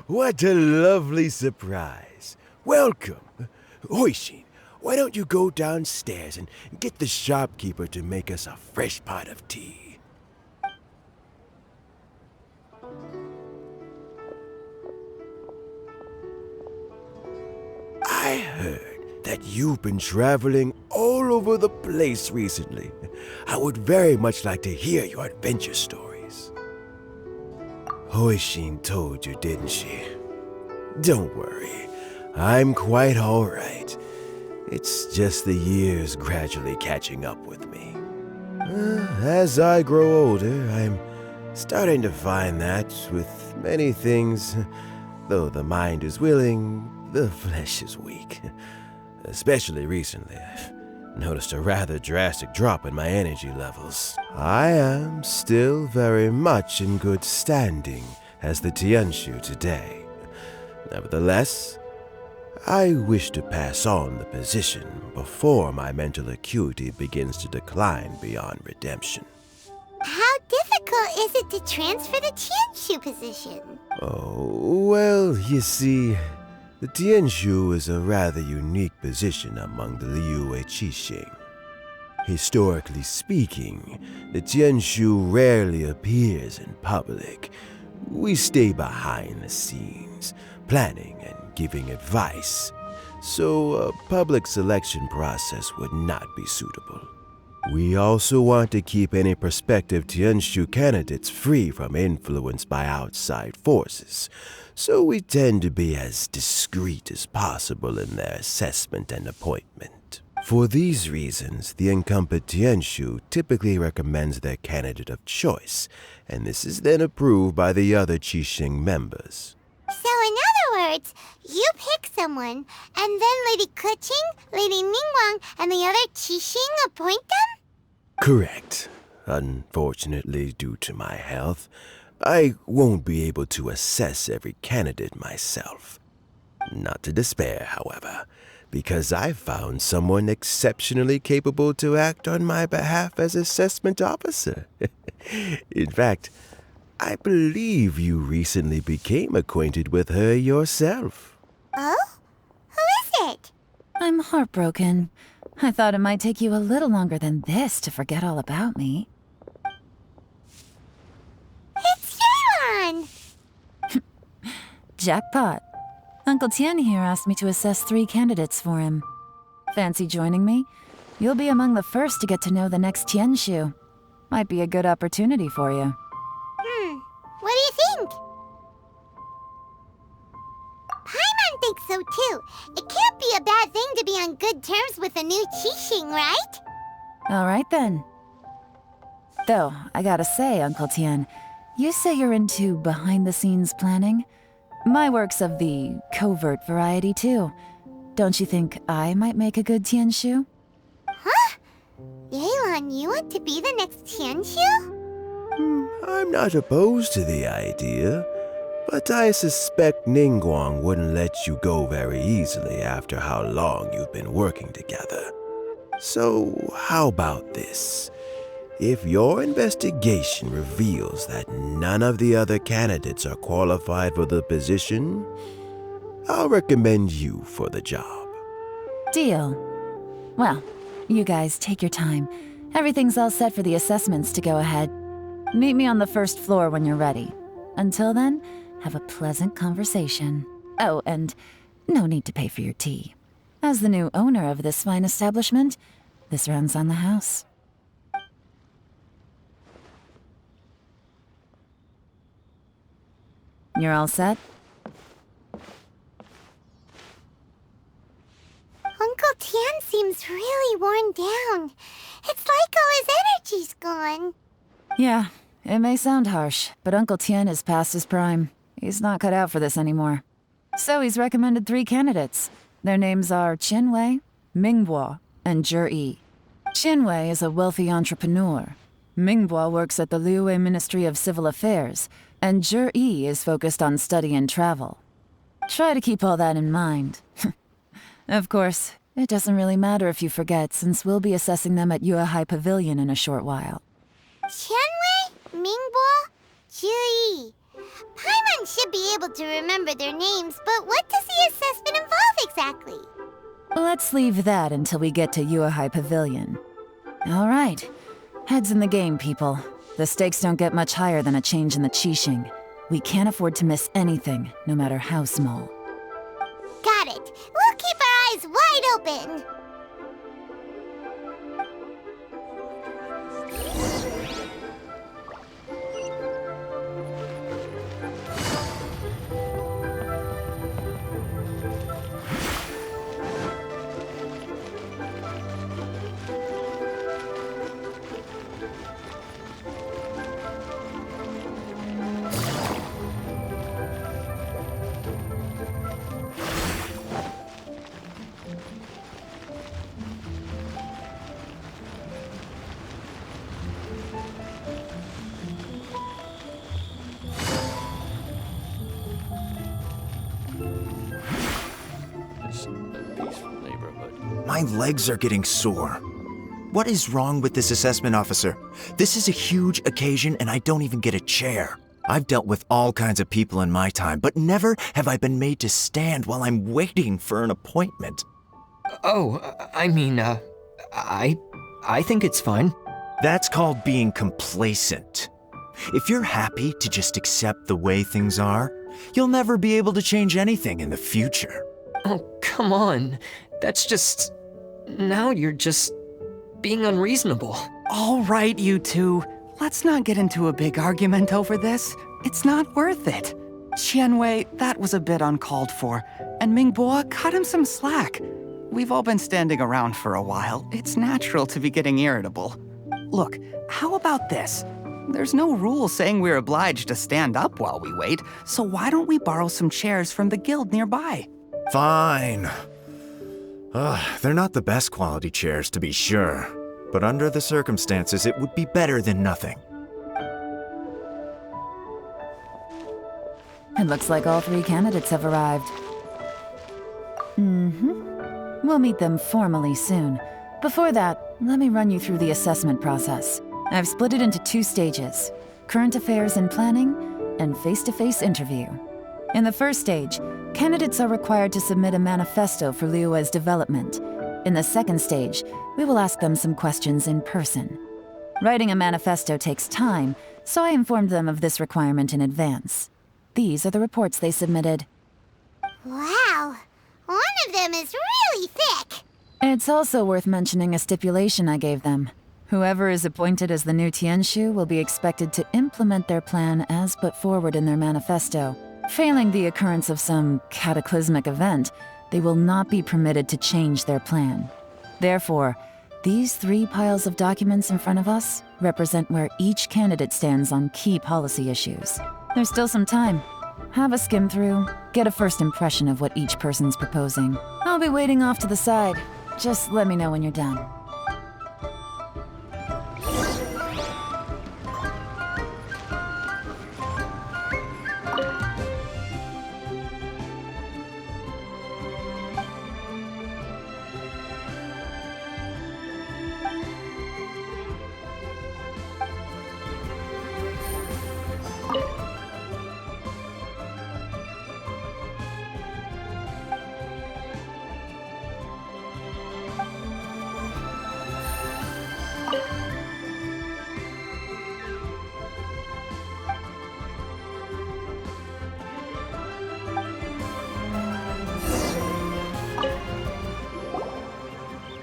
What a lovely surprise. Welcome. Hoishin, why don't you go downstairs and get the shopkeeper to make us a fresh pot of tea? I heard that you've been traveling all over the place recently. I would very much like to hear your adventure stories. Hoishin told you, didn't she? Don't worry, I'm quite all right. It's just the years gradually catching up with me. As I grow older, I'm starting to find that with many things, though the mind is willing, the flesh is weak. Especially recently, I've noticed a rather drastic drop in my energy levels. I am still very much in good standing as the Tianshu today. Nevertheless, I wish to pass on the position before my mental acuity begins to decline beyond redemption. How difficult is it to transfer the Tianshu position? Oh, well, you see, the Tianshu is a rather unique position among the Liyue Qixing. Historically speaking, the Tianshu rarely appears in public. We stay behind the scenes, planning and giving advice, so a public selection process would not be suitable. We also want to keep any prospective Tianshu candidates free from influence by outside forces, so we tend to be as discreet as possible in their assessment and appointment. For these reasons, the incumbent Tianshu typically recommends their candidate of choice, and this is then approved by the other Qixing members. So in other words, you pick someone, and then Lady Keqing, Lady Ningguang, and the other Qixing appoint them? Correct. Unfortunately, due to my health, I won't be able to assess every candidate myself. Not to despair, however, because I found someone exceptionally capable to act on my behalf as assessment officer. In fact, I believe you recently became acquainted with her yourself. Oh? Who is it? I'm heartbroken. I thought it might take you a little longer than this to forget all about me. It's Yelan! Jackpot. Uncle Tian here asked me to assess 3 candidates for him. Fancy joining me? You'll be among the first to get to know the next Tianshu. Might be a good opportunity for you. What do you think? Paimon thinks so too. It can't be a bad thing to be on good terms with a new Qixing, right? All right then. Though, I gotta say, Uncle Tian, you say you're into behind-the-scenes planning? My work's of the covert variety too. Don't you think I might make a good Tianshu? Huh? Yelan, you want to be the next Tianshu? I'm not opposed to the idea, but I suspect Ningguang wouldn't let you go very easily after how long you've been working together. So, how about this? If your investigation reveals that none of the other candidates are qualified for the position, I'll recommend you for the job. Deal. Well, you guys take your time. Everything's all set for the assessments to go ahead. Meet me on the first floor when you're ready. Until then, have a pleasant conversation. Oh, and no need to pay for your tea. As the new owner of this fine establishment, this runs on the house. You're all set? Uncle Tian seems really worn down. It's like all his energy's gone. Yeah, it may sound harsh, but Uncle Tian is past his prime. He's not cut out for this anymore. So he's recommended 3 candidates. Their names are Qinwei, Mingbo, and Zhi. Qinwei is a wealthy entrepreneur. Mingbo works at the Liyue Ministry of Civil Affairs, and Zhi is focused on study and travel. Try to keep all that in mind. Of course, it doesn't really matter if you forget, since we'll be assessing them at Yuehai Pavilion in a short while. Qianwei, Mingbo, Zhi. Paimon should be able to remember their names, but what does the assessment involve exactly? Let's leave that until we get to Yuehai Pavilion. All right. Heads in the game, people. The stakes don't get much higher than a change in the Qixing. We can't afford to miss anything, no matter how small. Got it. We'll keep our eyes wide open. My legs are getting sore. What is wrong with this assessment officer? This is a huge occasion and I don't even get a chair. I've dealt with all kinds of people in my time, but never have I been made to stand while I'm waiting for an appointment. Oh, I mean, I think it's fine. That's called being complacent. If you're happy to just accept the way things are, you'll never be able to change anything in the future. Oh, come on. That's just... Now you're just being unreasonable. All right, you two. Let's not get into a big argument over this. It's not worth it. Qianwei, that was a bit uncalled for, and Mingbo, cut him some slack. We've all been standing around for a while. It's natural to be getting irritable. Look, how about this? There's no rule saying we're obliged to stand up while we wait, so why don't we borrow some chairs from the guild nearby? Fine. They're not the best quality chairs, to be sure. But under the circumstances, it would be better than nothing. It looks like all 3 candidates have arrived. We'll meet them formally soon. Before that, let me run you through the assessment process. I've split it into 2 stages: current affairs and planning, and face-to-face interview. In the first stage, candidates are required to submit a manifesto for Liyue's development. In the second stage, we will ask them some questions in person. Writing a manifesto takes time, so I informed them of this requirement in advance. These are the reports they submitted. Wow, one of them is really thick. It's also worth mentioning a stipulation I gave them. Whoever is appointed as the new Tianshu will be expected to implement their plan as put forward in their manifesto. Failing the occurrence of some cataclysmic event, they will not be permitted to change their plan. Therefore, these 3 piles of documents in front of us represent where each candidate stands on key policy issues. There's still some time. Have a skim through, get a first impression of what each person's proposing. I'll be waiting off to the side. Just let me know when you're done.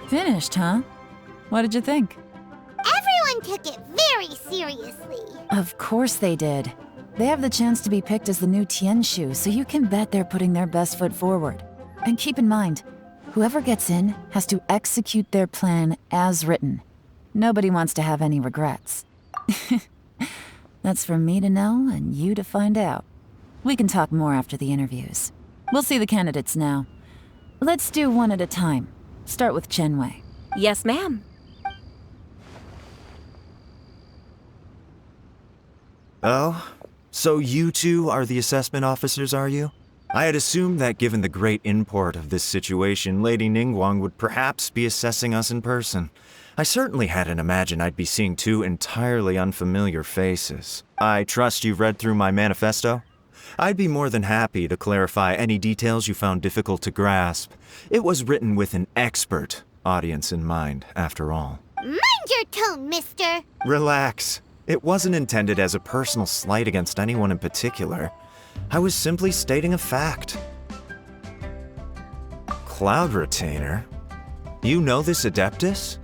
Finished, huh? What did you think? Everyone took it very seriously. Of course they did. They have the chance to be picked as the new Tianshu, so you can bet they're putting their best foot forward. And keep in mind, whoever gets in has to execute their plan as written. Nobody wants to have any regrets. That's for me to know and you to find out. We can talk more after the interviews. We'll see the candidates now. Let's do one at a time. Start with Qianwei. Yes, ma'am. Oh? So you two are the assessment officers, are you? I had assumed that given the great import of this situation, Lady Ningguang would perhaps be assessing us in person. I certainly hadn't imagined I'd be seeing two entirely unfamiliar faces. I trust you've read through my manifesto? I'd be more than happy to clarify any details you found difficult to grasp. It was written with an expert audience in mind, after all. Mind your tone, mister. Relax. It wasn't intended as a personal slight against anyone in particular. I was simply stating a fact. Cloud Retainer? You know this Adeptus?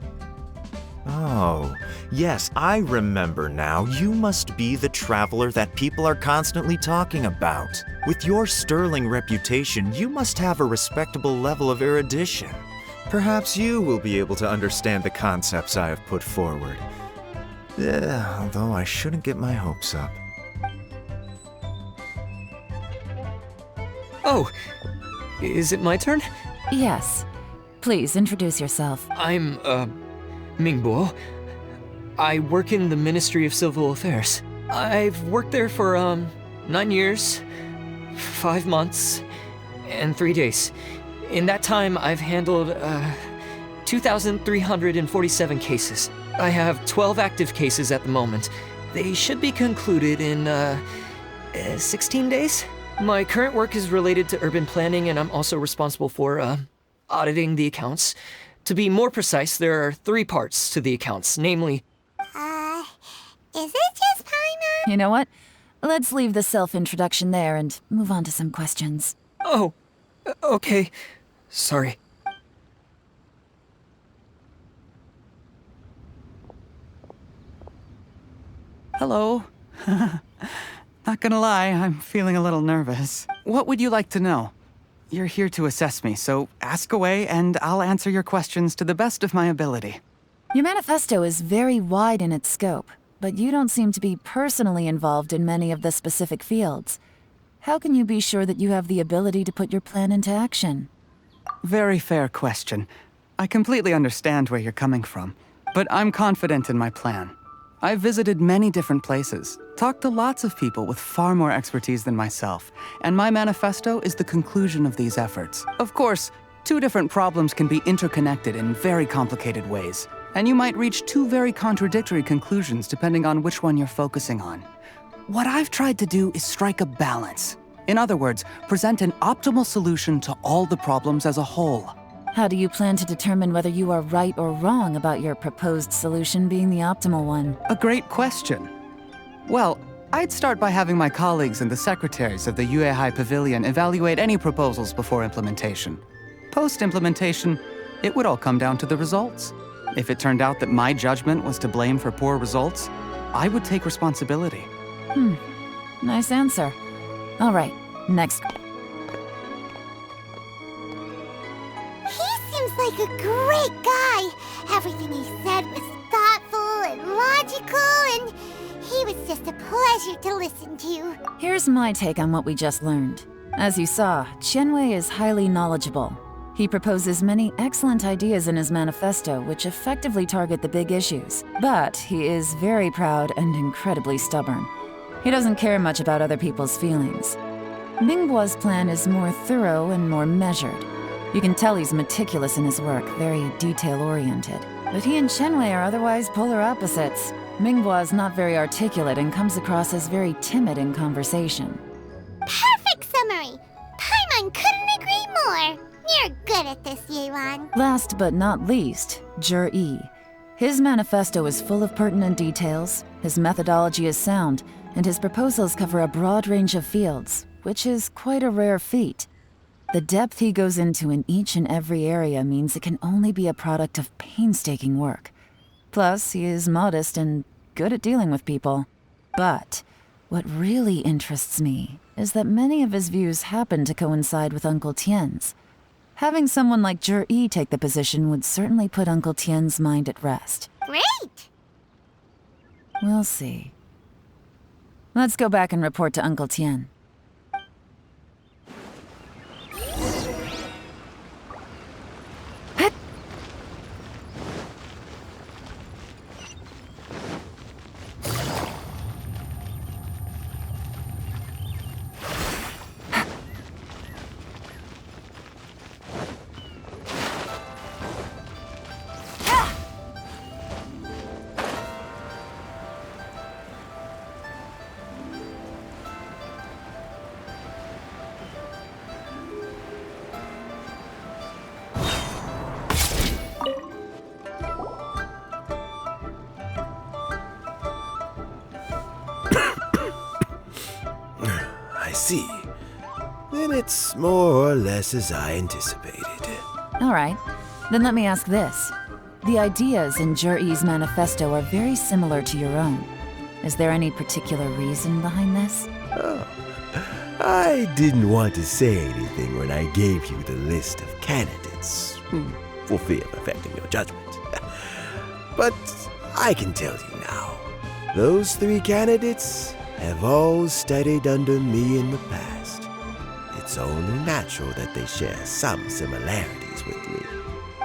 Oh, yes, I remember now. You must be the traveler that people are constantly talking about. With your sterling reputation, you must have a respectable level of erudition. Perhaps you will be able to understand the concepts I have put forward. Although I shouldn't get my hopes up. Oh, is it my turn? Yes. Please introduce yourself. I'm, Mingbo. I work in the Ministry of Civil Affairs. I've worked there for, 9 years, 5 months, and 3 days. In that time, I've handled, 2,347 cases. I have 12 active cases at the moment. They should be concluded in, 16 days? My current work is related to urban planning, and I'm also responsible for, auditing the accounts. To be more precise, there are 3 parts to the accounts, namely... Is it just Paimon? You know what? Let's leave the self-introduction there and move on to some questions. Oh, okay. Sorry. Hello. Not gonna lie, I'm feeling a little nervous. What would you like to know? You're here to assess me, so ask away and I'll answer your questions to the best of my ability. Your manifesto is very wide in its scope, but you don't seem to be personally involved in many of the specific fields. How can you be sure that you have the ability to put your plan into action? Very fair question. I completely understand where you're coming from, but I'm confident in my plan. I've visited many different places, talked to lots of people with far more expertise than myself, and my manifesto is the conclusion of these efforts. Of course, 2 different problems can be interconnected in very complicated ways, and you might reach 2 very contradictory conclusions depending on which one you're focusing on. What I've tried to do is strike a balance. In other words, present an optimal solution to all the problems as a whole. How do you plan to determine whether you are right or wrong about your proposed solution being the optimal one? A great question. Well, I'd start by having my colleagues and the secretaries of the Yuehai Pavilion evaluate any proposals before implementation. Post-implementation, it would all come down to the results. If it turned out that my judgment was to blame for poor results, I would take responsibility. Nice answer. All right, next. He seems like a great guy. Everything he said was thoughtful and logical, and he was just a pleasure to listen to. Here's my take on what we just learned. As you saw, Qianwei is highly knowledgeable. He proposes many excellent ideas in his manifesto which effectively target the big issues. But he is very proud and incredibly stubborn. He doesn't care much about other people's feelings. Mingbo's plan is more thorough and more measured. You can tell he's meticulous in his work, very detail-oriented. But he and Qianwei are otherwise polar opposites. Mingbo is not very articulate and comes across as very timid in conversation. Perfect summary. Paimon couldn't agree more. You're good at this, Yelan. Last but not least, Yi. His manifesto is full of pertinent details, his methodology is sound, and his proposals cover a broad range of fields, which is quite a rare feat. The depth he goes into in each and every area means it can only be a product of painstaking work. Plus, he is modest and good at dealing with people. But what really interests me is that many of his views happen to coincide with Uncle Tien's. Having someone like Yi take the position would certainly put Uncle Tien's mind at rest. Great. We'll see. Let's go back and report to Uncle Tien. see, then it's more or less as I anticipated. All right. Then let me ask this. The ideas in Jur-E's manifesto are very similar to your own. Is there any particular reason behind this? Oh, I didn't want to say anything when I gave you the list of candidates, for fear of affecting your judgment. But I can tell you now, those 3 candidates have all studied under me in the past. It's only natural that they share some similarities with me.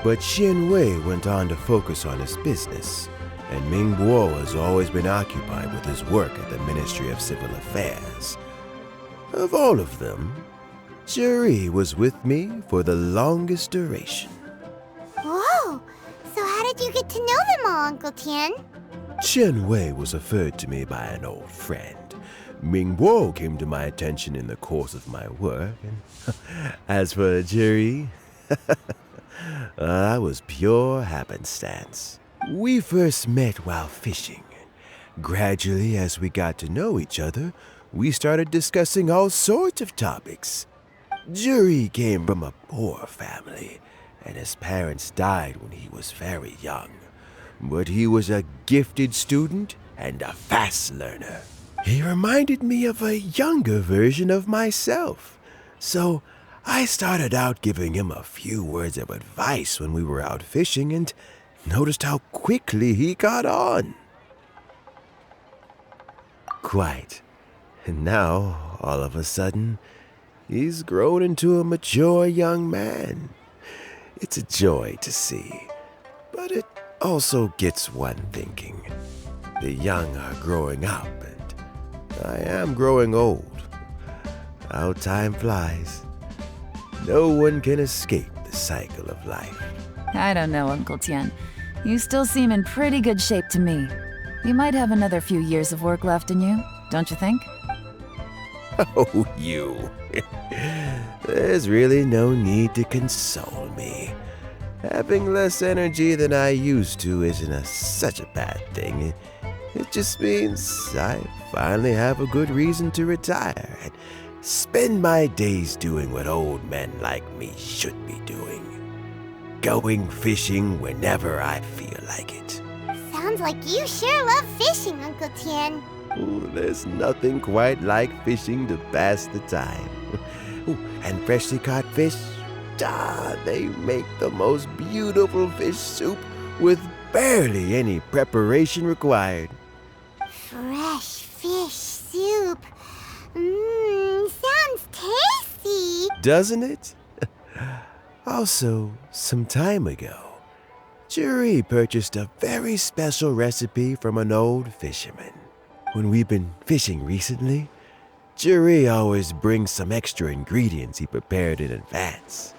But Xin Wei went on to focus on his business, and Ming Guo has always been occupied with his work at the Ministry of Civil Affairs. Of all of them, Juri was with me for the longest duration. Whoa! So how did you get to know them all, Uncle Tian? Chen Wei was referred to me by an old friend. Ming Guo came to my attention in the course of my work, and as for Juri, that was pure happenstance. We first met while fishing. Gradually, as we got to know each other, we started discussing all sorts of topics. Juri came from a poor family, and his parents died when he was very young. But he was a gifted student and a fast learner. He reminded me of a younger version of myself. So I started out giving him a few words of advice when we were out fishing and noticed how quickly he got on. Quite. And now, all of a sudden, he's grown into a mature young man. It's a joy to see, but it also gets one thinking. The young are growing up, and I am growing old. How time flies. No one can escape the cycle of life. I don't know, Uncle Tian. You still seem in pretty good shape to me. You might have another few years of work left in you, don't you think? Oh, you. There's really no need to console me. Having less energy than I used to isn't such a bad thing. It just means I finally have a good reason to retire and spend my days doing what old men like me should be doing. Going fishing whenever I feel like it. Sounds like you sure love fishing, Uncle Tian. Ooh, there's nothing quite like fishing to pass the time. Ooh, and freshly caught fish, they make the most beautiful fish soup with barely any preparation required. Fresh fish soup. Sounds tasty. Doesn't it? Also, some time ago, Juri purchased a very special recipe from an old fisherman. When we've been fishing recently, Juri always brings some extra ingredients he prepared in advance.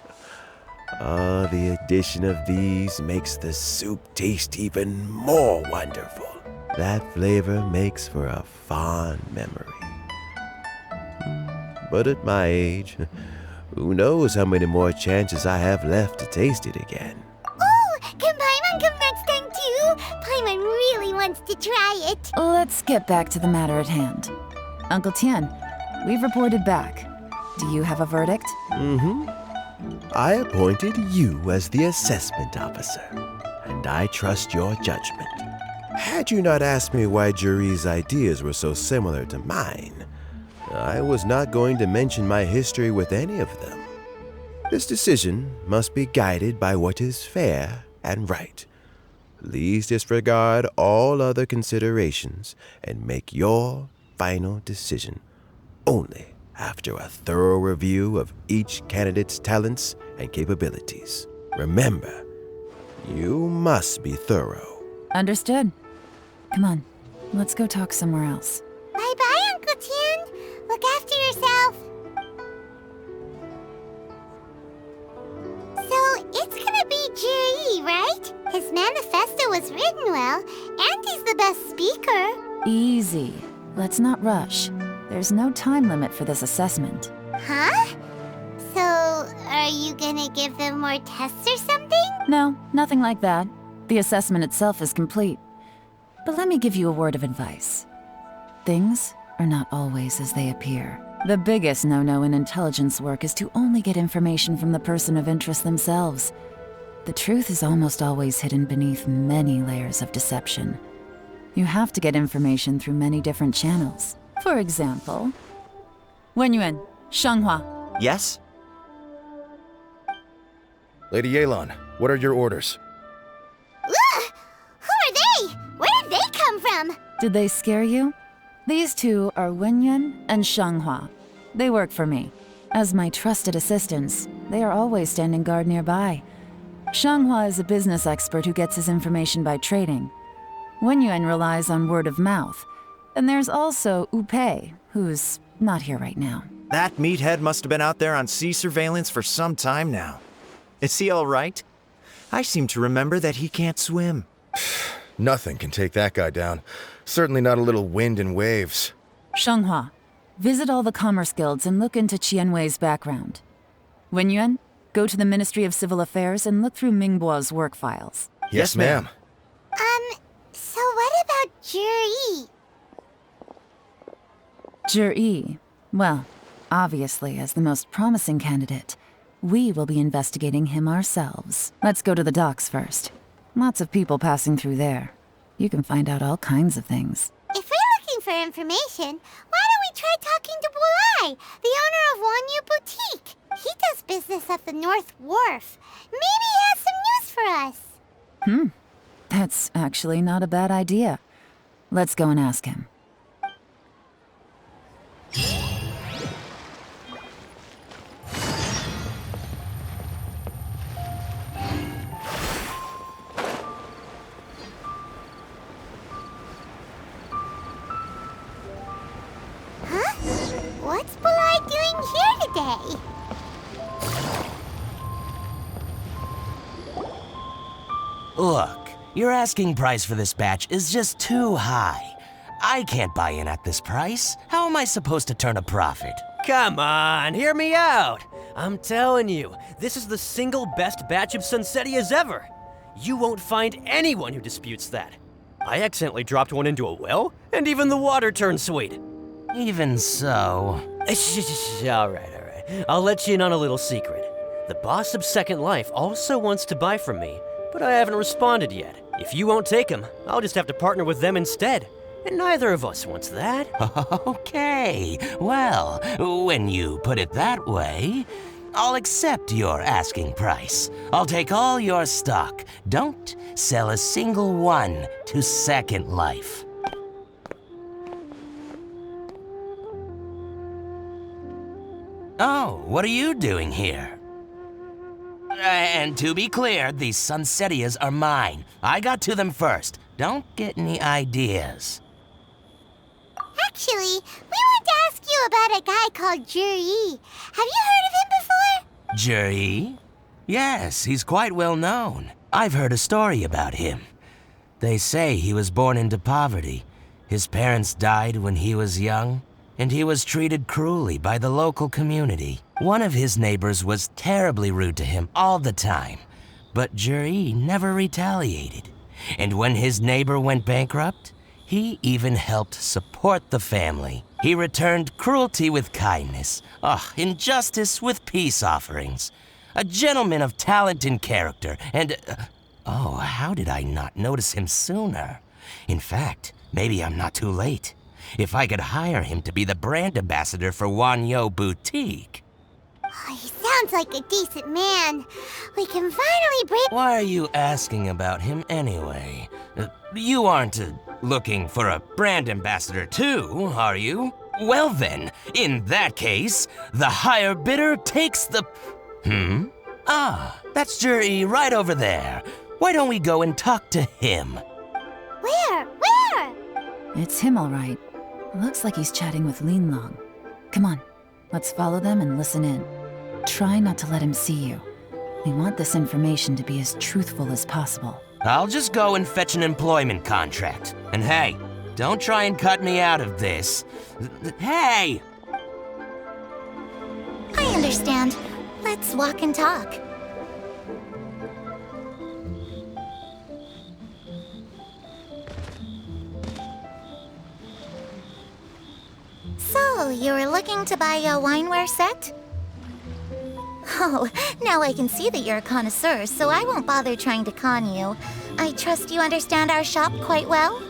The addition of these makes the soup taste even more wonderful. That flavor makes for a fond memory. But at my age, who knows how many more chances I have left to taste it again. Oh, can Paimon come next time too? Paimon really wants to try it. Let's get back to the matter at hand. Uncle Tian, we've reported back. Do you have a verdict? I appointed you as the assessment officer, and I trust your judgment. Had you not asked me why Juri's ideas were so similar to mine, I was not going to mention my history with any of them. This decision must be guided by what is fair and right. Please disregard all other considerations and make your final decision only after a thorough review of each candidate's talents and capabilities. Remember, you must be thorough. Understood. Come on, let's go talk somewhere else. Bye-bye, Uncle Tian. Look after yourself. So, it's gonna be Juri, right? His manifesto was written well, and he's the best speaker. Easy. Let's not rush. There's no time limit for this assessment. Huh? So, are you gonna give them more tests or something? No, nothing like that. The assessment itself is complete. But let me give you a word of advice. Things are not always as they appear. The biggest no-no in intelligence work is to only get information from the person of interest themselves. The truth is almost always hidden beneath many layers of deception. You have to get information through many different channels. For example, Wenyuan, Shanghua. Yes? Lady Yelan, what are your orders? Ugh! Who are they? Where did they come from? Did they scare you? These two are Wenyuan and Shanghua. They work for me. As my trusted assistants, they are always standing guard nearby. Shanghua is a business expert who gets his information by trading. Wenyuan relies on word of mouth. And there's also Upei, who's not here right now. That meathead must have been out there on sea surveillance for some time now. Is he all right? I seem to remember that he can't swim. Nothing can take that guy down. Certainly not a little wind and waves. Shanghua, visit all the commerce guilds and look into Qianwei's background. Wenyuan, go to the Ministry of Civil Affairs and look through Mingbo's work files. Yes, ma'am. So what about Juri? Juri, well, obviously as the most promising candidate, we will be investigating him ourselves. Let's go to the docks first. Lots of people passing through there. You can find out all kinds of things. If we're looking for information, why don't we try talking to Bulai, the owner of Wanyu Boutique? He does business at the North Wharf. Maybe he has some news for us. That's actually not a bad idea. Let's go and ask him. What's Bulai doing here today? Look, your asking price for this batch is just too high. I can't buy in at this price. How am I supposed to turn a profit? Come on, hear me out. I'm telling you, this is the single best batch of Sunsetias ever. You won't find anyone who disputes that. I accidentally dropped one into a well, and even the water turned sweet. Even so... All right. I'll let you in on a little secret. The boss of Second Life also wants to buy from me, but I haven't responded yet. If you won't take him, I'll just have to partner with them instead. And neither of us wants that. Okay, well, when you put it that way, I'll accept your asking price. I'll take all your stock. Don't sell a single one to Second Life. Oh, what are you doing here? And to be clear, these Sunsetias are mine. I got to them first. Don't get any ideas. Actually, we want to ask you about a guy called Juri. Have you heard of him before? Juri? Yes, he's quite well known. I've heard a story about him. They say he was born into poverty. His parents died when he was young, and he was treated cruelly by the local community. One of his neighbors was terribly rude to him all the time, but Juri never retaliated. And when his neighbor went bankrupt, he even helped support the family. He returned cruelty with kindness, injustice with peace offerings. A gentleman of talent and character, and... how did I not notice him sooner? In fact, maybe I'm not too late. If I could hire him to be the brand ambassador for Wanyu Boutique. Oh, he sounds like a decent man. We can finally break... Why are you asking about him anyway? You aren't looking for a brand ambassador too, are you? Well then, in that case, the higher bidder takes the... That's Juri right over there. Why don't we go and talk to him? Where? It's him, all right. Looks like he's chatting with Linlong. Come on, let's follow them and listen in. Try not to let him see you. We want this information to be as truthful as possible. I'll just go and fetch an employment contract. And hey, don't try and cut me out of this. Hey! I understand. Let's walk and talk. So, you were looking to buy a wineware set? Oh, now I can see that you're a connoisseur, so I won't bother trying to con you. I trust you understand our shop quite well?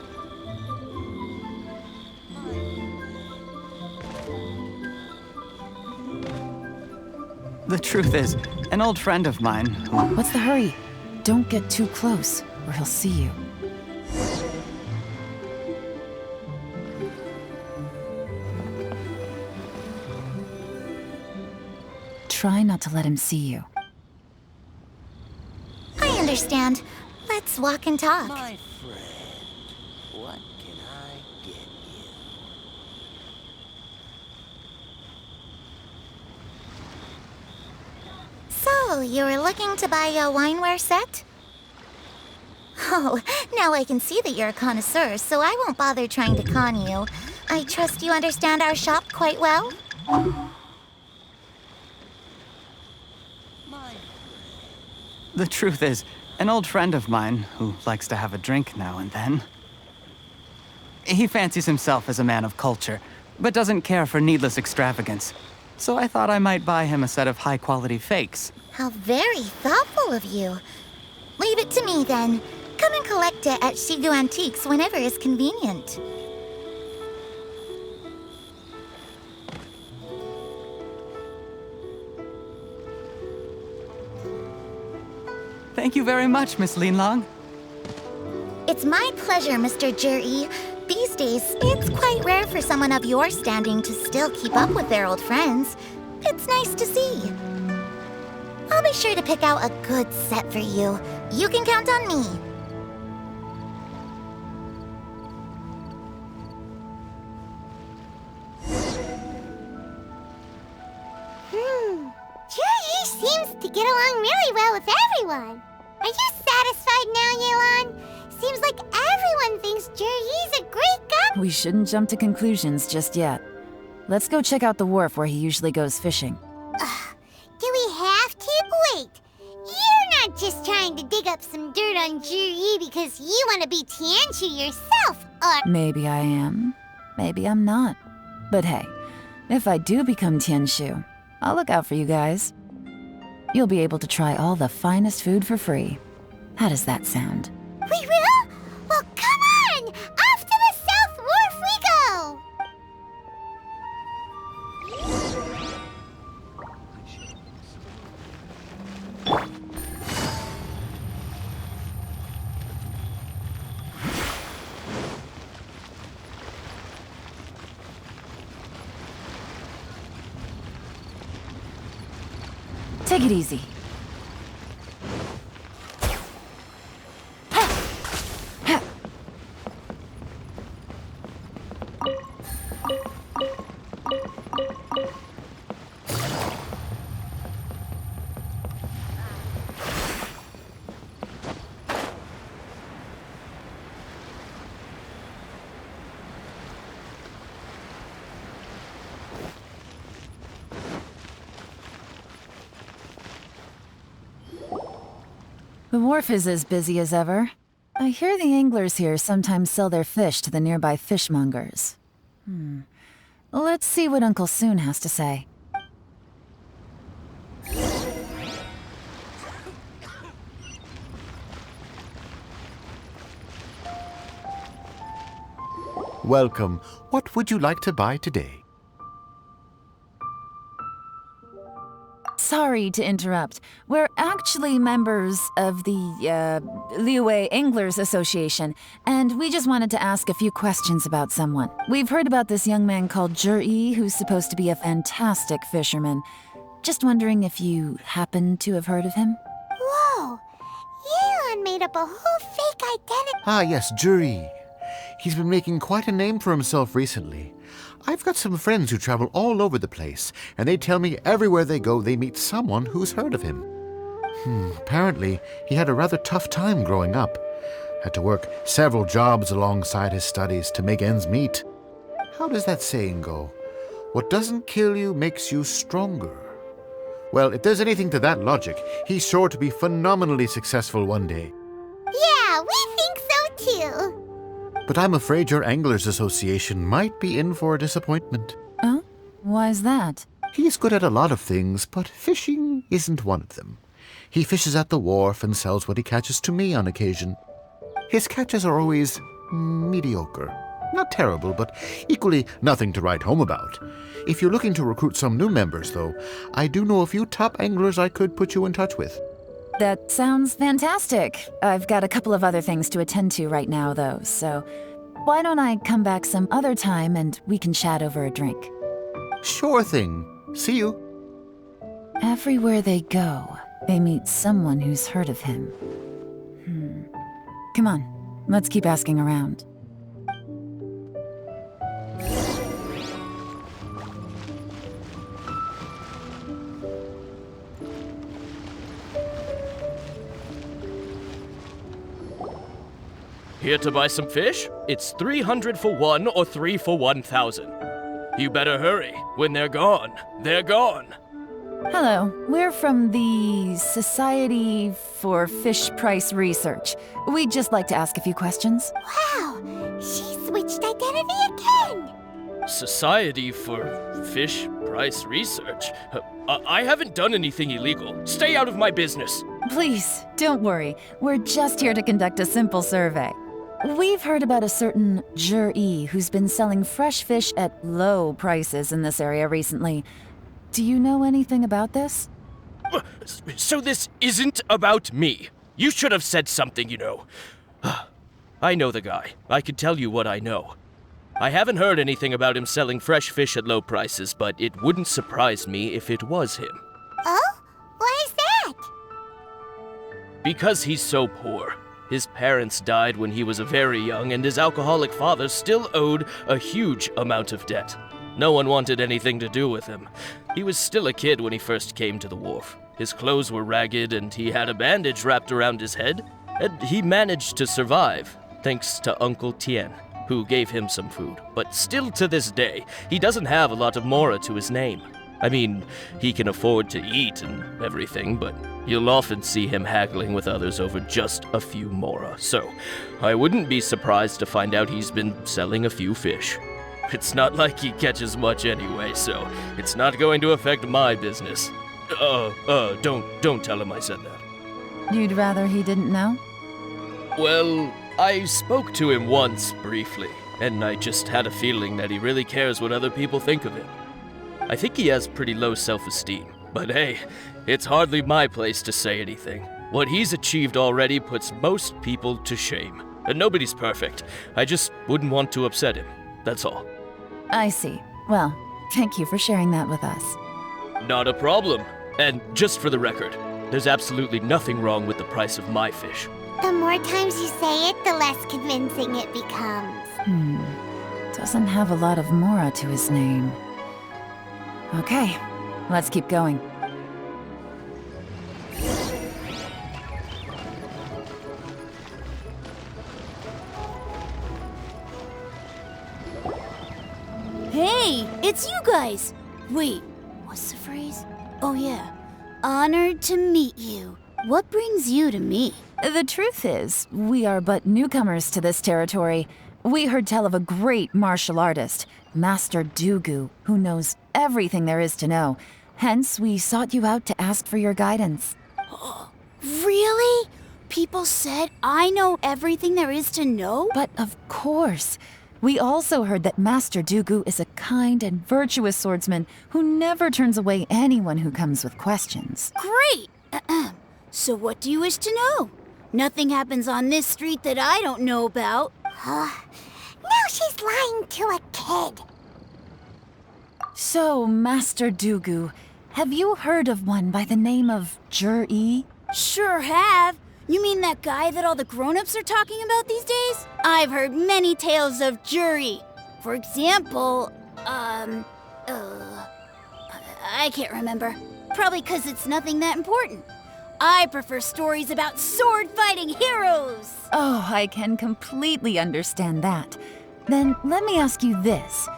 The truth is, an old friend of mine who... What's the hurry? Don't get too close, or he'll see you. Try not to let him see you. I understand. Let's walk and talk. My friend, what can I get you? So, you were looking to buy a wineware set? Oh, now I can see that you're a connoisseur, so I won't bother trying to con you. I trust you understand our shop quite well? The truth is, an old friend of mine who likes to have a drink now and then. He fancies himself as a man of culture, but doesn't care for needless extravagance. So I thought I might buy him a set of high-quality fakes. How very thoughtful of you. Leave it to me, then. Come and collect it at Shigu Antiques whenever is convenient. Thank you very much, Miss Linlong. It's my pleasure, Mr. Juri. These days, it's quite rare for someone of your standing to still keep up with their old friends. It's nice to see. I'll be sure to pick out a good set for you. You can count on me. Juri seems to get along really well with everyone. Are you satisfied now, Yelan? Seems like everyone thinks Juri's a great guy. We shouldn't jump to conclusions just yet. Let's go check out the wharf where he usually goes fishing. Do we have to? Wait, you're not just trying to dig up some dirt on Juri because you want to be Tianshu yourself, or... Maybe I am. Maybe I'm not. But hey, if I do become Tianshu, I'll look out for you guys. You'll be able to try all the finest food for free. How does that sound? We will? Well, come on! Off to the South Wharf we go! Take it easy. The wharf is as busy as ever. I hear the anglers here sometimes sell their fish to the nearby fishmongers. Let's see what Uncle Soon has to say. Welcome. What would you like to buy today? Sorry to interrupt. We're actually members of the, Liyue Anglers Association, and we just wanted to ask a few questions about someone. We've heard about this young man called Juri, who's supposed to be a fantastic fisherman. Just wondering if you happen to have heard of him? Whoa! Yelan made up a whole fake identity. Ah, yes, Juri. He's been making quite a name for himself recently. I've got some friends who travel all over the place, and they tell me everywhere they go they meet someone who's heard of him. Apparently, he had a rather tough time growing up. Had to work several jobs alongside his studies to make ends meet. How does that saying go? What doesn't kill you makes you stronger. Well, if there's anything to that logic, he's sure to be phenomenally successful one day. Yeah, we think so too. But I'm afraid your Anglers Association might be in for a disappointment. Oh? Why's that? He's good at a lot of things, but fishing isn't one of them. He fishes at the wharf and sells what he catches to me on occasion. His catches are always mediocre. Not terrible, but equally nothing to write home about. If you're looking to recruit some new members, though, I do know a few top anglers I could put you in touch with. That sounds fantastic. I've got a couple of other things to attend to right now, though, so why don't I come back some other time and we can chat over a drink? Sure thing. See you. Everywhere they go, they meet someone who's heard of him. Come on, let's keep asking around. Here to buy some fish? It's 300 for one or 3 for 1,000. You better hurry. When they're gone, they're gone. Hello, we're from the Society for Fish Price Research. We'd just like to ask a few questions. Wow, she switched identity again. Society for Fish Price Research? I haven't done anything illegal. Stay out of my business. Please, don't worry. We're just here to conduct a simple survey. We've heard about a certain Jur-E who's been selling fresh fish at low prices in this area recently. Do you know anything about this? So this isn't about me. You should have said something, you know. I know the guy. I could tell you what I know. I haven't heard anything about him selling fresh fish at low prices, but it wouldn't surprise me if it was him. Oh? Why is that? Because he's so poor. His parents died when he was very young, and his alcoholic father still owed a huge amount of debt. No one wanted anything to do with him. He was still a kid when he first came to the wharf. His clothes were ragged, and he had a bandage wrapped around his head. And he managed to survive, thanks to Uncle Tien, who gave him some food. But still to this day, he doesn't have a lot of mora to his name. I mean, he can afford to eat and everything, but you'll often see him haggling with others over just a few mora. So, I wouldn't be surprised to find out he's been selling a few fish. It's not like he catches much anyway, so it's not going to affect my business. Don't tell him I said that. You'd rather he didn't know? Well, I spoke to him once, briefly, and I just had a feeling that he really cares what other people think of him. I think he has pretty low self-esteem, but hey, it's hardly my place to say anything. What he's achieved already puts most people to shame. And nobody's perfect. I just wouldn't want to upset him, that's all. I see. Well, thank you for sharing that with us. Not a problem. And just for the record, there's absolutely nothing wrong with the price of my fish. The more times you say it, the less convincing it becomes. Doesn't have a lot of mora to his name. Okay, let's keep going. Hey, it's you guys! Wait, what's the phrase? Oh yeah, honored to meet you. What brings you to me? The truth is, we are but newcomers to this territory. We heard tell of a great martial artist, Master Dugu, who knows everything there is to know. Hence, we sought you out to ask for your guidance. Really? People said I know everything there is to know? But of course. We also heard that Master Dugu is a kind and virtuous swordsman who never turns away anyone who comes with questions. Great! So what do you wish to know? Nothing happens on this street that I don't know about. Now she's lying to a kid. So, Master Dugu, have you heard of one by the name of Jur-E? Sure have. You mean that guy that all the grown-ups are talking about these days? I've heard many tales of Jur-E. For example, I can't remember. Probably 'cause it's nothing that important. I prefer stories about sword-fighting heroes. Oh, I can completely understand that. Then let me ask you this.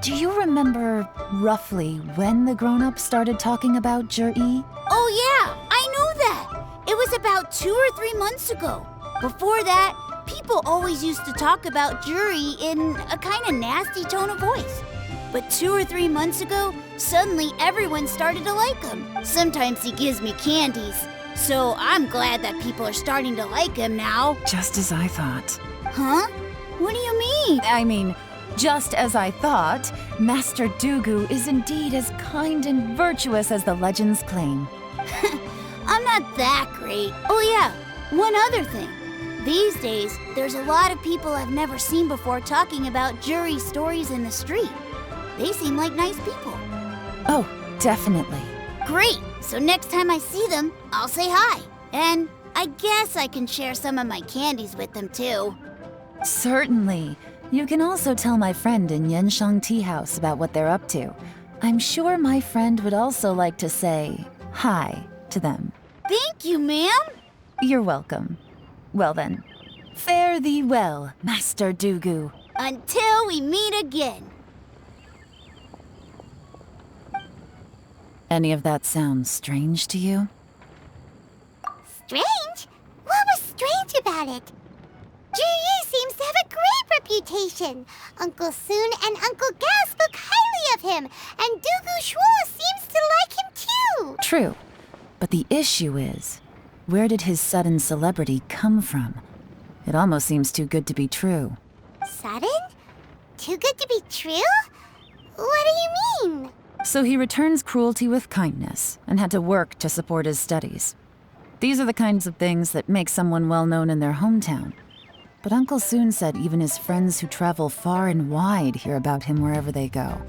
Do you remember roughly when the grown-ups started talking about Jur-E? Oh yeah, I know that. It was about 2 or 3 months ago. Before that, people always used to talk about Jur-E in a kind of nasty tone of voice. But 2 or 3 months ago, suddenly everyone started to like him. Sometimes he gives me candies. So I'm glad that people are starting to like him now. Just as I thought. Huh? What do you mean? I mean, just as I thought, Master Dugu is indeed as kind and virtuous as the legends claim. I'm not that great. Oh yeah, one other thing. These days, there's a lot of people I've never seen before talking about jury stories in the street. They seem like nice people. Oh, definitely. Great! So next time I see them, I'll say hi. And I guess I can share some of my candies with them too. Certainly. You can also tell my friend in Yenshang Tea House about what they're up to. I'm sure my friend would also like to say hi to them. Thank you, ma'am. You're welcome. Well then, fare thee well, Master Dugu. Until we meet again. Any of that sound strange to you? Strange? What was strange about it? Juyi seems to have a great reputation. Uncle Soon and Uncle Gao spoke highly of him, and Dugu Shuo seems to like him too. True. But the issue is, where did his sudden celebrity come from? It almost seems too good to be true. Sudden? Too good to be true? What do you mean? So he returns cruelty with kindness and had to work to support his studies. These are the kinds of things that make someone well known in their hometown. But Uncle Soon said even his friends who travel far and wide hear about him wherever they go.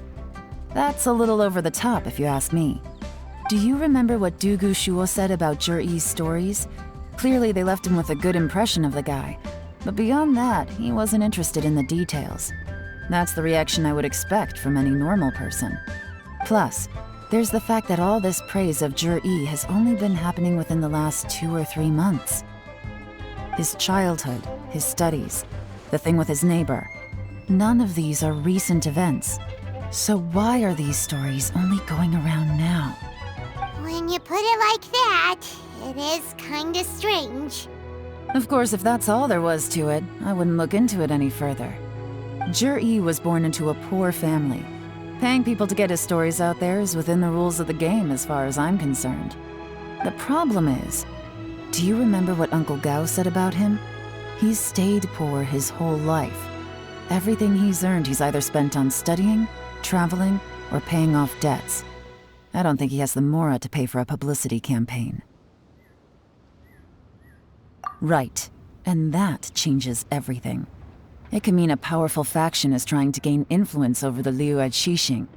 That's a little over the top, if you ask me. Do you remember what Dugu Shuo said about Zhiyi's stories? Clearly they left him with a good impression of the guy. But beyond that, he wasn't interested in the details. That's the reaction I would expect from any normal person. Plus, there's the fact that all this praise of Zhiyi has only been happening within the last 2 or 3 months. His childhood, his studies, the thing with his neighbor. None of these are recent events. So why are these stories only going around now? When you put it like that, it is kinda strange. Of course, if that's all there was to it, I wouldn't look into it any further. Zhiyi was born into a poor family. Paying people to get his stories out there is within the rules of the game as far as I'm concerned. The problem is, do you remember what Uncle Gao said about him? He's stayed poor his whole life. Everything he's earned he's either spent on studying, traveling, or paying off debts. I don't think he has the mora to pay for a publicity campaign. Right, and that changes everything. It can mean a powerful faction is trying to gain influence over the Liu Qixing.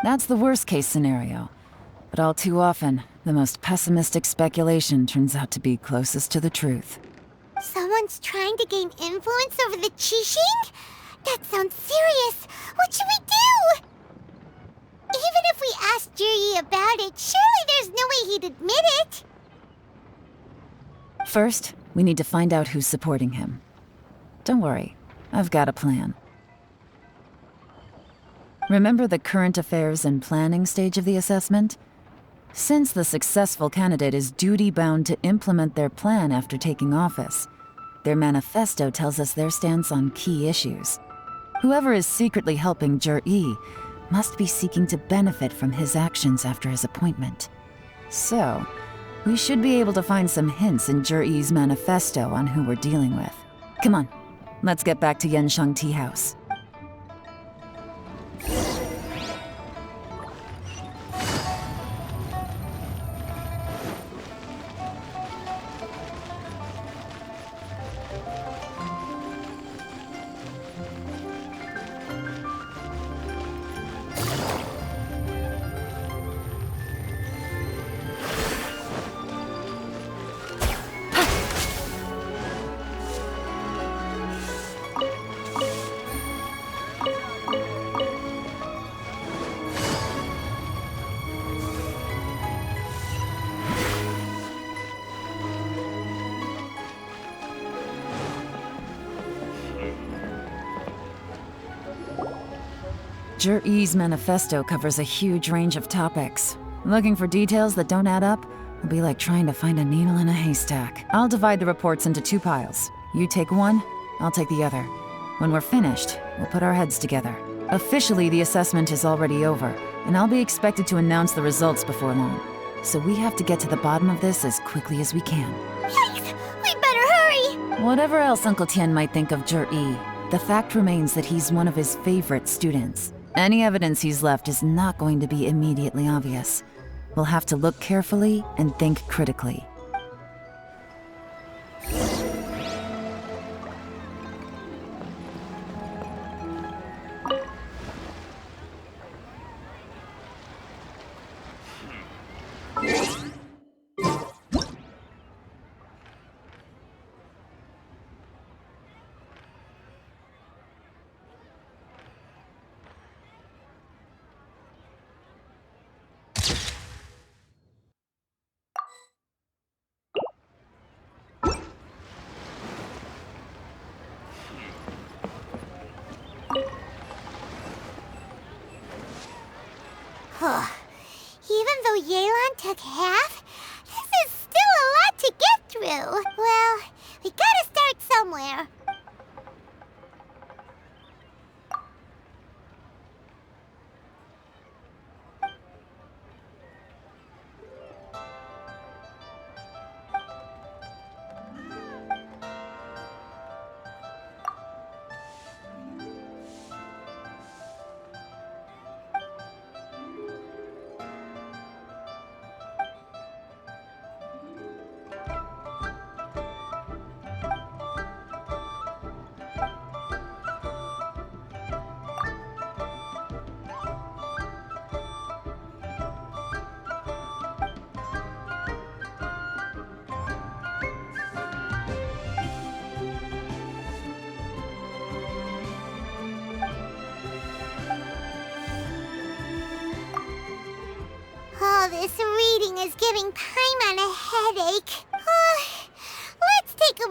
That's the worst-case scenario. But all too often, the most pessimistic speculation turns out to be closest to the truth. Someone's trying to gain influence over the Qixing? That sounds serious. What should we do? Even if we asked Zhiyi about it, surely there's no way he'd admit it. First, we need to find out who's supporting him. Don't worry, I've got a plan. Remember the current affairs and planning stage of the assessment? Since the successful candidate is duty-bound to implement their plan after taking office, their manifesto tells us their stance on key issues. Whoever is secretly helping Zhiyi must be seeking to benefit from his actions after his appointment. So, we should be able to find some hints in Zhiyi's manifesto on who we're dealing with. Come on, let's get back to Yenshang Tea House. Zhiyi's manifesto covers a huge range of topics. Looking for details that don't add up will be like trying to find a needle in a haystack. I'll divide the reports into 2 piles. You take one, I'll take the other. When we're finished, we'll put our heads together. Officially, the assessment is already over, and I'll be expected to announce the results before long. So we have to get to the bottom of this as quickly as we can. Yikes! We better hurry! Whatever else Uncle Tian might think of Zhi, the fact remains that he's one of his favorite students. Any evidence he's left is not going to be immediately obvious. We'll have to look carefully and think critically. Even though Yelan took half, this is still a lot to get through. Well, we gotta start somewhere. Oh, this reading is giving Paimon a headache. Let's take a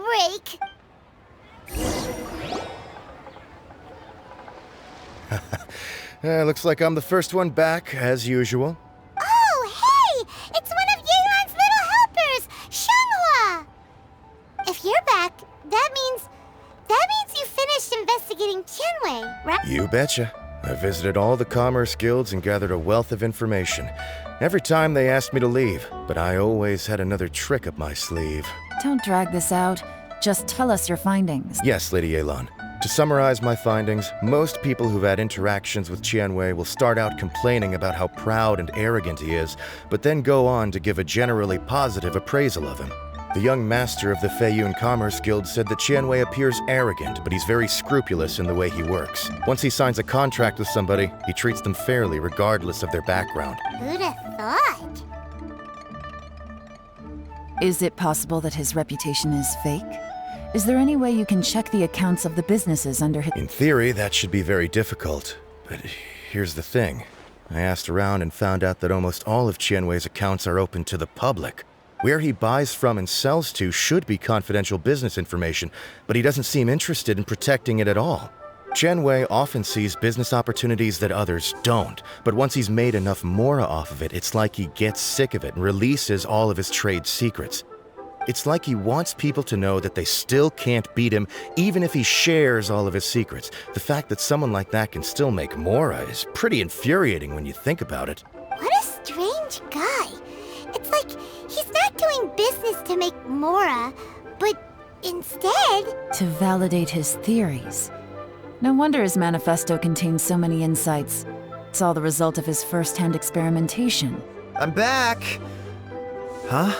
break. Looks like I'm the first one back, as usual. Oh, hey! It's one of Yelan's little helpers, Shanghua! If you're back, that means you finished investigating Tianwei, right? You betcha. I visited all the commerce guilds and gathered a wealth of information. Every time they asked me to leave, but I always had another trick up my sleeve. Don't drag this out. Just tell us your findings. Yes, Lady Yelan. To summarize my findings, most people who've had interactions with Tianwei will start out complaining about how proud and arrogant he is, but then go on to give a generally positive appraisal of him. The young master of the Feiyun Commerce Guild said that Tianwei appears arrogant, but he's very scrupulous in the way he works. Once he signs a contract with somebody, he treats them fairly regardless of their background. Who'd have thought? Is it possible that his reputation is fake? Is there any way you can check the accounts of the businesses under his... In theory, that should be very difficult. But here's the thing. I asked around and found out that almost all of Tianwei's accounts are open to the public. Where he buys from and sells to should be confidential business information, but he doesn't seem interested in protecting it at all. Tianwei often sees business opportunities that others don't, but once he's made enough mora off of it, it's like he gets sick of it and releases all of his trade secrets. It's like he wants people to know that they still can't beat him, even if he shares all of his secrets. The fact that someone like that can still make mora is pretty infuriating when you think about it. What a strange guy. It's like he's not doing business to make mora, but instead... to validate his theories. No wonder his manifesto contains so many insights. It's all the result of his first-hand experimentation. I'm back! Huh?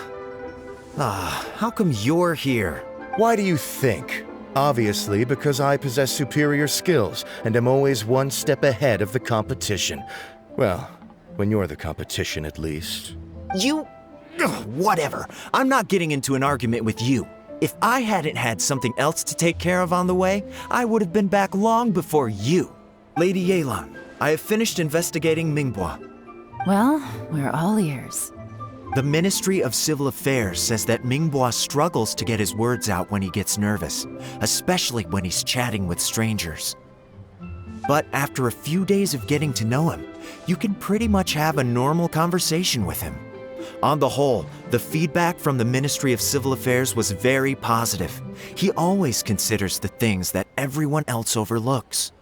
How come you're here? Why do you think? Obviously, because I possess superior skills and am always one step ahead of the competition. Well, when you're the competition, at least. Whatever. I'm not getting into an argument with you. If I hadn't had something else to take care of on the way, I would have been back long before you. Lady Yelan, I have finished investigating Mingbua. Well, we're all ears. The Ministry of Civil Affairs says that Mingbua struggles to get his words out when he gets nervous, especially when he's chatting with strangers. But after a few days of getting to know him, you can pretty much have a normal conversation with him. On the whole, the feedback from the Ministry of Civil Affairs was very positive. He always considers the things that everyone else overlooks.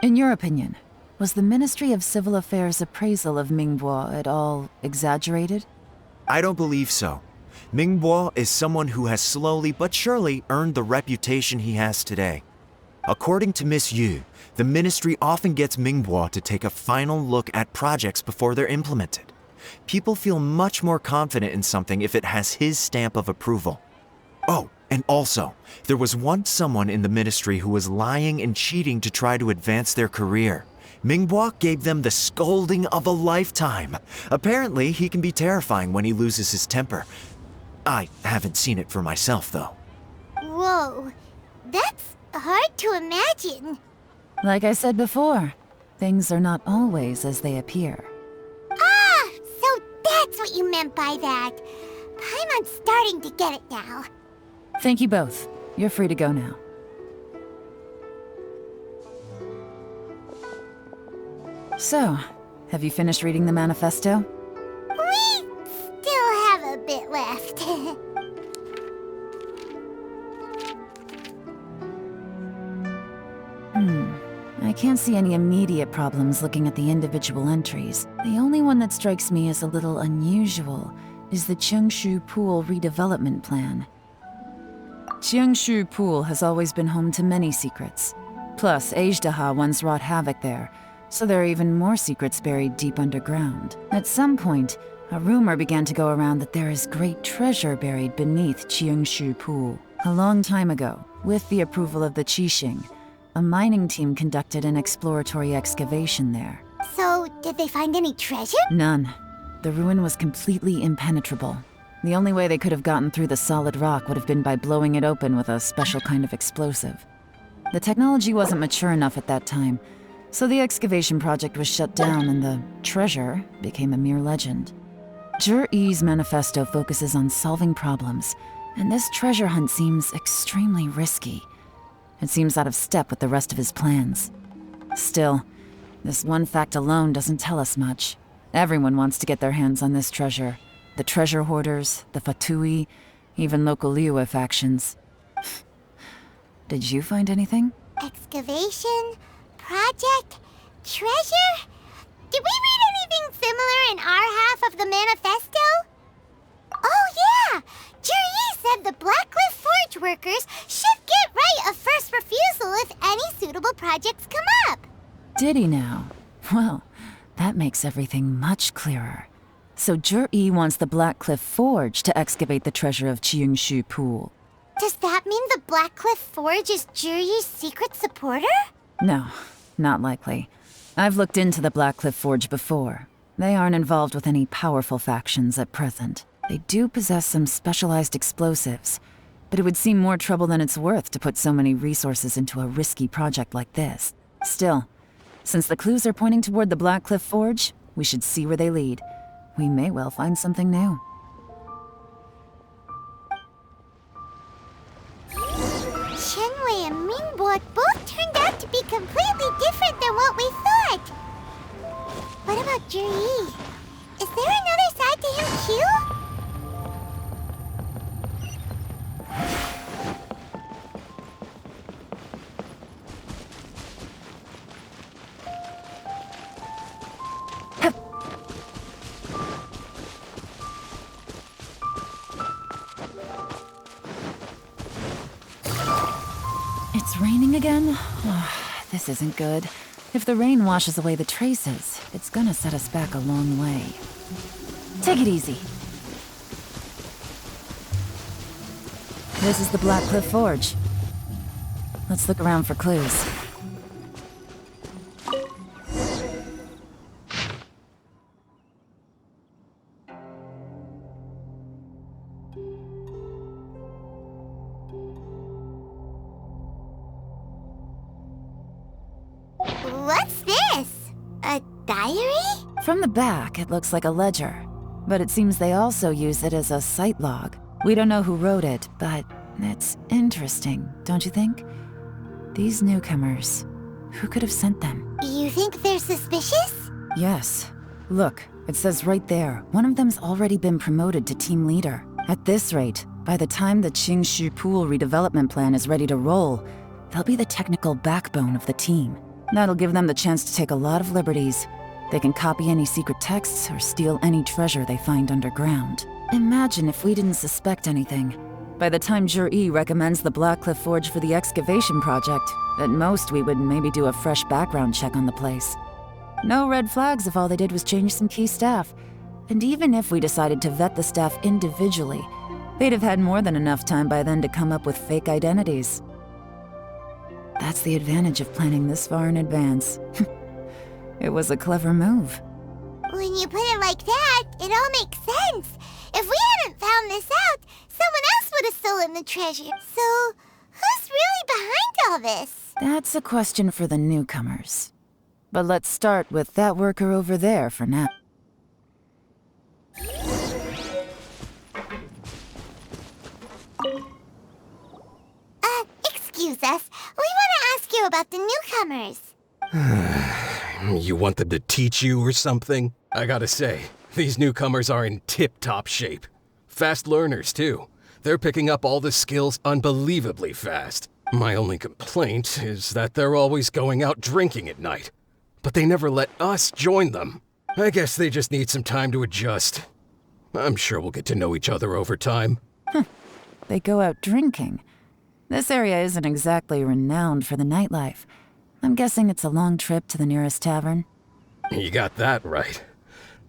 In your opinion, Was the Ministry of Civil Affairs appraisal of Mingbo at all exaggerated? I don't believe so. Mingbo is someone who has slowly but surely earned the reputation he has today. According to Miss Yu, the ministry often gets Mingbo to take a final look at projects before they're implemented. People feel much more confident in something if it has his stamp of approval. Oh, and also, there was once someone in the ministry who was lying and cheating to try to advance their career. Mingbo gave them the scolding of a lifetime. Apparently, he can be terrifying when he loses his temper. I haven't seen it for myself, though. Whoa, that's hard to imagine. Like I said before, things are not always as they appear. Ah, so that's what you meant by that. Paimon's starting to get it now. Thank you both. You're free to go now. So, have you finished reading the manifesto? We still have a bit left. I can't see any immediate problems looking at the individual entries. The only one that strikes me as a little unusual is the Cheongshu Pool redevelopment plan. Cheongshu Pool has always been home to many secrets. Plus, Ajdaha once wrought havoc there, so there are even more secrets buried deep underground. At some point, a rumor began to go around that there is great treasure buried beneath Cheongshu Pool. A long time ago, with the approval of the Qixing, a mining team conducted an exploratory excavation there. So, did they find any treasure? None. The ruin was completely impenetrable. The only way they could have gotten through the solid rock would have been by blowing it open with a special kind of explosive. The technology wasn't mature enough at that time, so the excavation project was shut down and the treasure became a mere legend. Zhi-Yi's manifesto focuses on solving problems, and this treasure hunt seems extremely risky. It seems out of step with the rest of his plans. Still, this one fact alone doesn't tell us much. Everyone wants to get their hands on this treasure. The treasure hoarders, the Fatui, even local Liyue factions. Did you find anything? Excavation? Project? Treasure? Did we read anything similar in our half of the manifesto? Oh yeah! Zhi-Yi said the Blackcliff Forge workers should get right of first refusal if any suitable projects come up. Did he now? Well, that makes everything much clearer. So Zhi-Yi wants the Blackcliff Forge to excavate the treasure of Cheongshu Pool. Does that mean the Blackcliff Forge is Zhi-Yi's secret supporter? No, not likely. I've looked into the Blackcliff Forge before. They aren't involved with any powerful factions at present. They do possess some specialized explosives, but it would seem more trouble than it's worth to put so many resources into a risky project like this. Still, since the clues are pointing toward the Blackcliff Forge, we should see where they lead. We may well find something new. Shenwei and Mingbo both turned out to be completely different than what we thought. What about Zhi-Yi? Is there another side to him too? It's raining again? Oh, this isn't good. If the rain washes away the traces, it's gonna set us back a long way. Take it easy. This is the Blackcliff Forge. Let's look around for clues. What's this? A diary? From the back, it looks like a ledger, but it seems they also use it as a site log. We don't know who wrote it, but it's interesting, don't you think? These newcomers, who could have sent them? You think they're suspicious? Yes. Look, it says right there, one of them's already been promoted to team leader. At this rate, by the time the Cheongshu Pool redevelopment plan is ready to roll, they'll be the technical backbone of the team. That'll give them the chance to take a lot of liberties. They can copy any secret texts or steal any treasure they find underground. Imagine if we didn't suspect anything. By the time Jur-E recommends the Blackcliff Forge for the excavation project, at most we would maybe do a fresh background check on the place. No red flags if all they did was change some key staff. And even if we decided to vet the staff individually, they'd have had more than enough time by then to come up with fake identities. That's the advantage of planning this far in advance. It was a clever move. When you put it like that, it all makes sense. If we hadn't found this out, someone else would have stolen the treasure. So, who's really behind all this? That's a question for the newcomers. But let's start with that worker over there for now. Excuse us. We want to ask you about the newcomers. You want them to teach you or something? I gotta say, these newcomers are in tip-top shape. Fast learners, too. They're picking up all the skills unbelievably fast. My only complaint is that they're always going out drinking at night. But they never let us join them. I guess they just need some time to adjust. I'm sure we'll get to know each other over time. They go out drinking. This area isn't exactly renowned for the nightlife. I'm guessing it's a long trip to the nearest tavern. You got that right.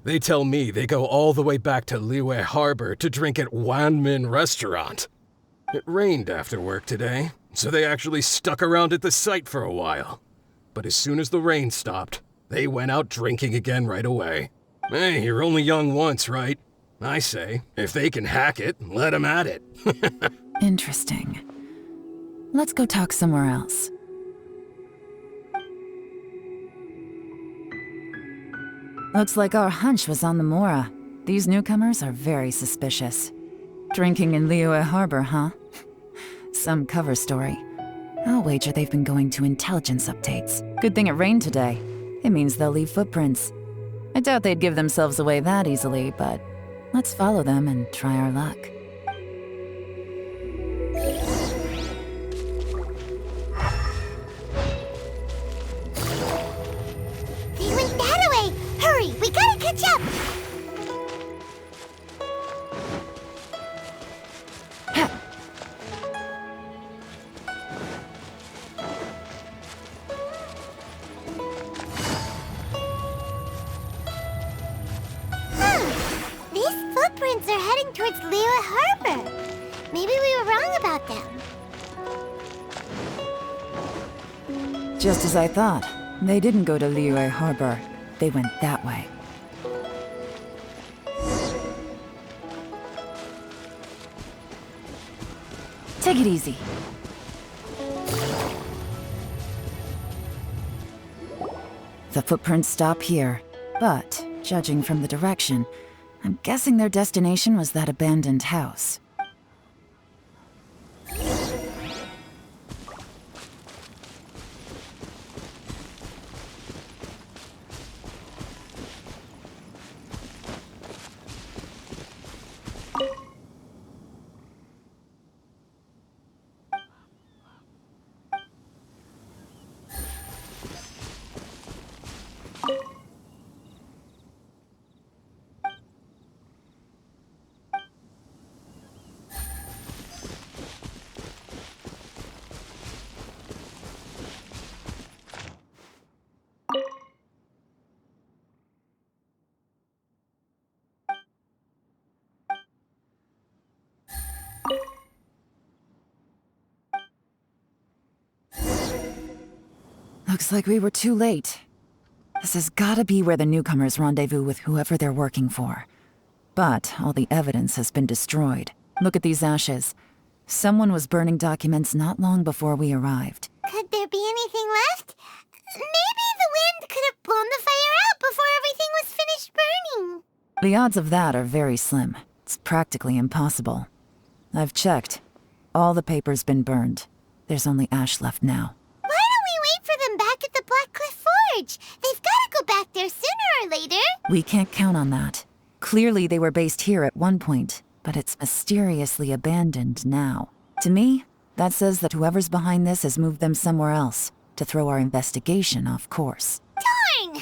They tell me they go all the way back to Liyue Harbor to drink at Wanmin Restaurant. It rained after work today, so they actually stuck around at the site for a while. But as soon as the rain stopped, they went out drinking again right away. Hey, you're only young once, right? I say, if they can hack it, let them at it. Interesting. Let's go talk somewhere else. Looks like our hunch was on the Mora. These newcomers are very suspicious. Drinking in Liyue Harbor, huh? Some cover story. I'll wager they've been going to intelligence updates. Good thing it rained today. It means they'll leave footprints. I doubt they'd give themselves away that easily, but let's follow them and try our luck. They went that way! Hurry, we gotta catch up! These footprints are heading towards Liyue Harbor. Maybe we were wrong about them. Just as I thought. They didn't go to Liyue Harbor. They went that way. Take it easy. The footprints stop here, but, judging from the direction, I'm guessing their destination was that abandoned house. Looks like we were too late. This has gotta be where the newcomers rendezvous with whoever they're working for. But all the evidence has been destroyed. Look at these ashes. Someone was burning documents not long before we arrived. Could there be anything left? Maybe the wind could have blown the fire out before everything was finished burning. The odds of that are very slim. It's practically impossible. I've checked. All the paper's been burned. There's only ash left now. Why don't we wait for them back at the Blackcliff Forge? They've got to go back there sooner or later. We can't count on that. Clearly they were based here at one point, but it's mysteriously abandoned now. To me, that says that whoever's behind this has moved them somewhere else. to throw our investigation off course. Darn!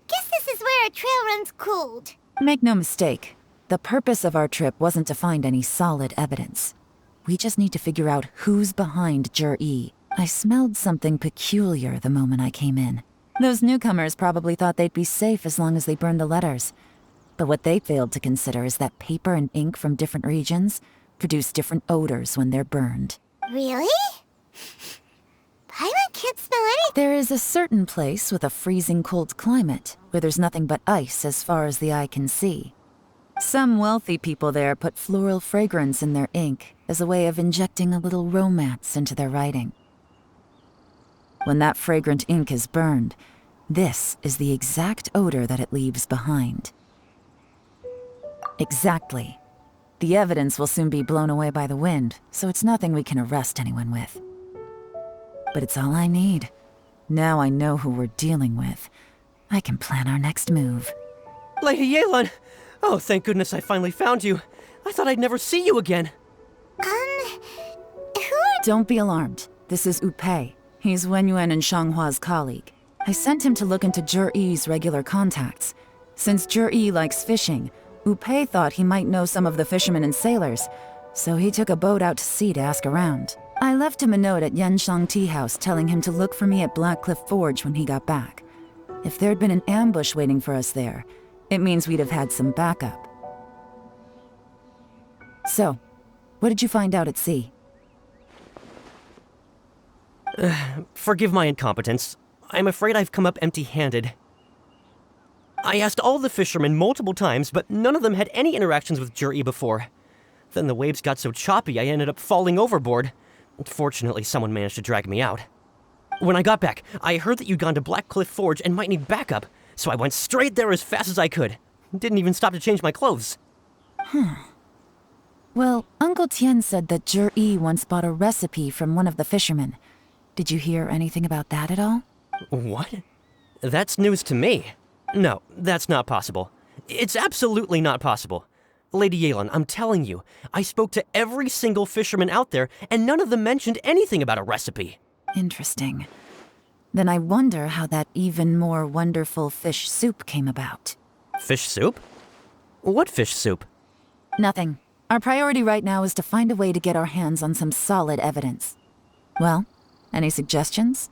Guess this is where a trail runs cold. Make no mistake, the purpose of our trip wasn't to find any solid evidence. We just need to figure out who's behind Jur-E. I smelled something peculiar the moment I came in. Those newcomers probably thought they'd be safe as long as they burned the letters. But what they failed to consider is that paper and ink from different regions produce different odors when they're burned. Really? Paimon can't smell anything. There is a certain place with a freezing cold climate where there's nothing but ice as far as the eye can see. Some wealthy people there put floral fragrance in their ink as a way of injecting a little romance into their writing. When that fragrant ink is burned, this is the exact odor that it leaves behind. Exactly. The evidence will soon be blown away by the wind, so it's nothing we can arrest anyone with. But it's all I need. Now I know who we're dealing with. I can plan our next move. Lady Yelan! Oh, thank goodness I finally found you. I thought I'd never see you again. Who are... Don't be alarmed. This is Upei. He's Wenyuan and Shanghua's colleague. I sent him to look into Jur-E's regular contacts. Since Jur-E likes fishing, Upei thought he might know some of the fishermen and sailors, so he took a boat out to sea to ask around. I left him a note at Yanshang Tea House telling him to look for me at Blackcliff Forge when he got back. If there'd been an ambush waiting for us there, it means we'd have had some backup. So, what did you find out at sea? Forgive my incompetence. I'm afraid I've come up empty-handed. I asked all the fishermen multiple times, but none of them had any interactions with Jur-E before. Then the waves got so choppy I ended up falling overboard. Fortunately, someone managed to drag me out. When I got back, I heard that you'd gone to Blackcliff Forge and might need backup, so I went straight there as fast as I could. Didn't even stop to change my clothes. Well, Uncle Tien said that Jur-E once bought a recipe from one of the fishermen. Did you hear anything about that at all? What? That's news to me. No, that's not possible. It's absolutely not possible. Lady Yelan, I'm telling you, I spoke to every single fisherman out there, and none of them mentioned anything about a recipe. Interesting. Then I wonder how that even more wonderful fish soup came about. Fish soup? What fish soup? Nothing. Our priority right now is to find a way to get our hands on some solid evidence. Well, any suggestions?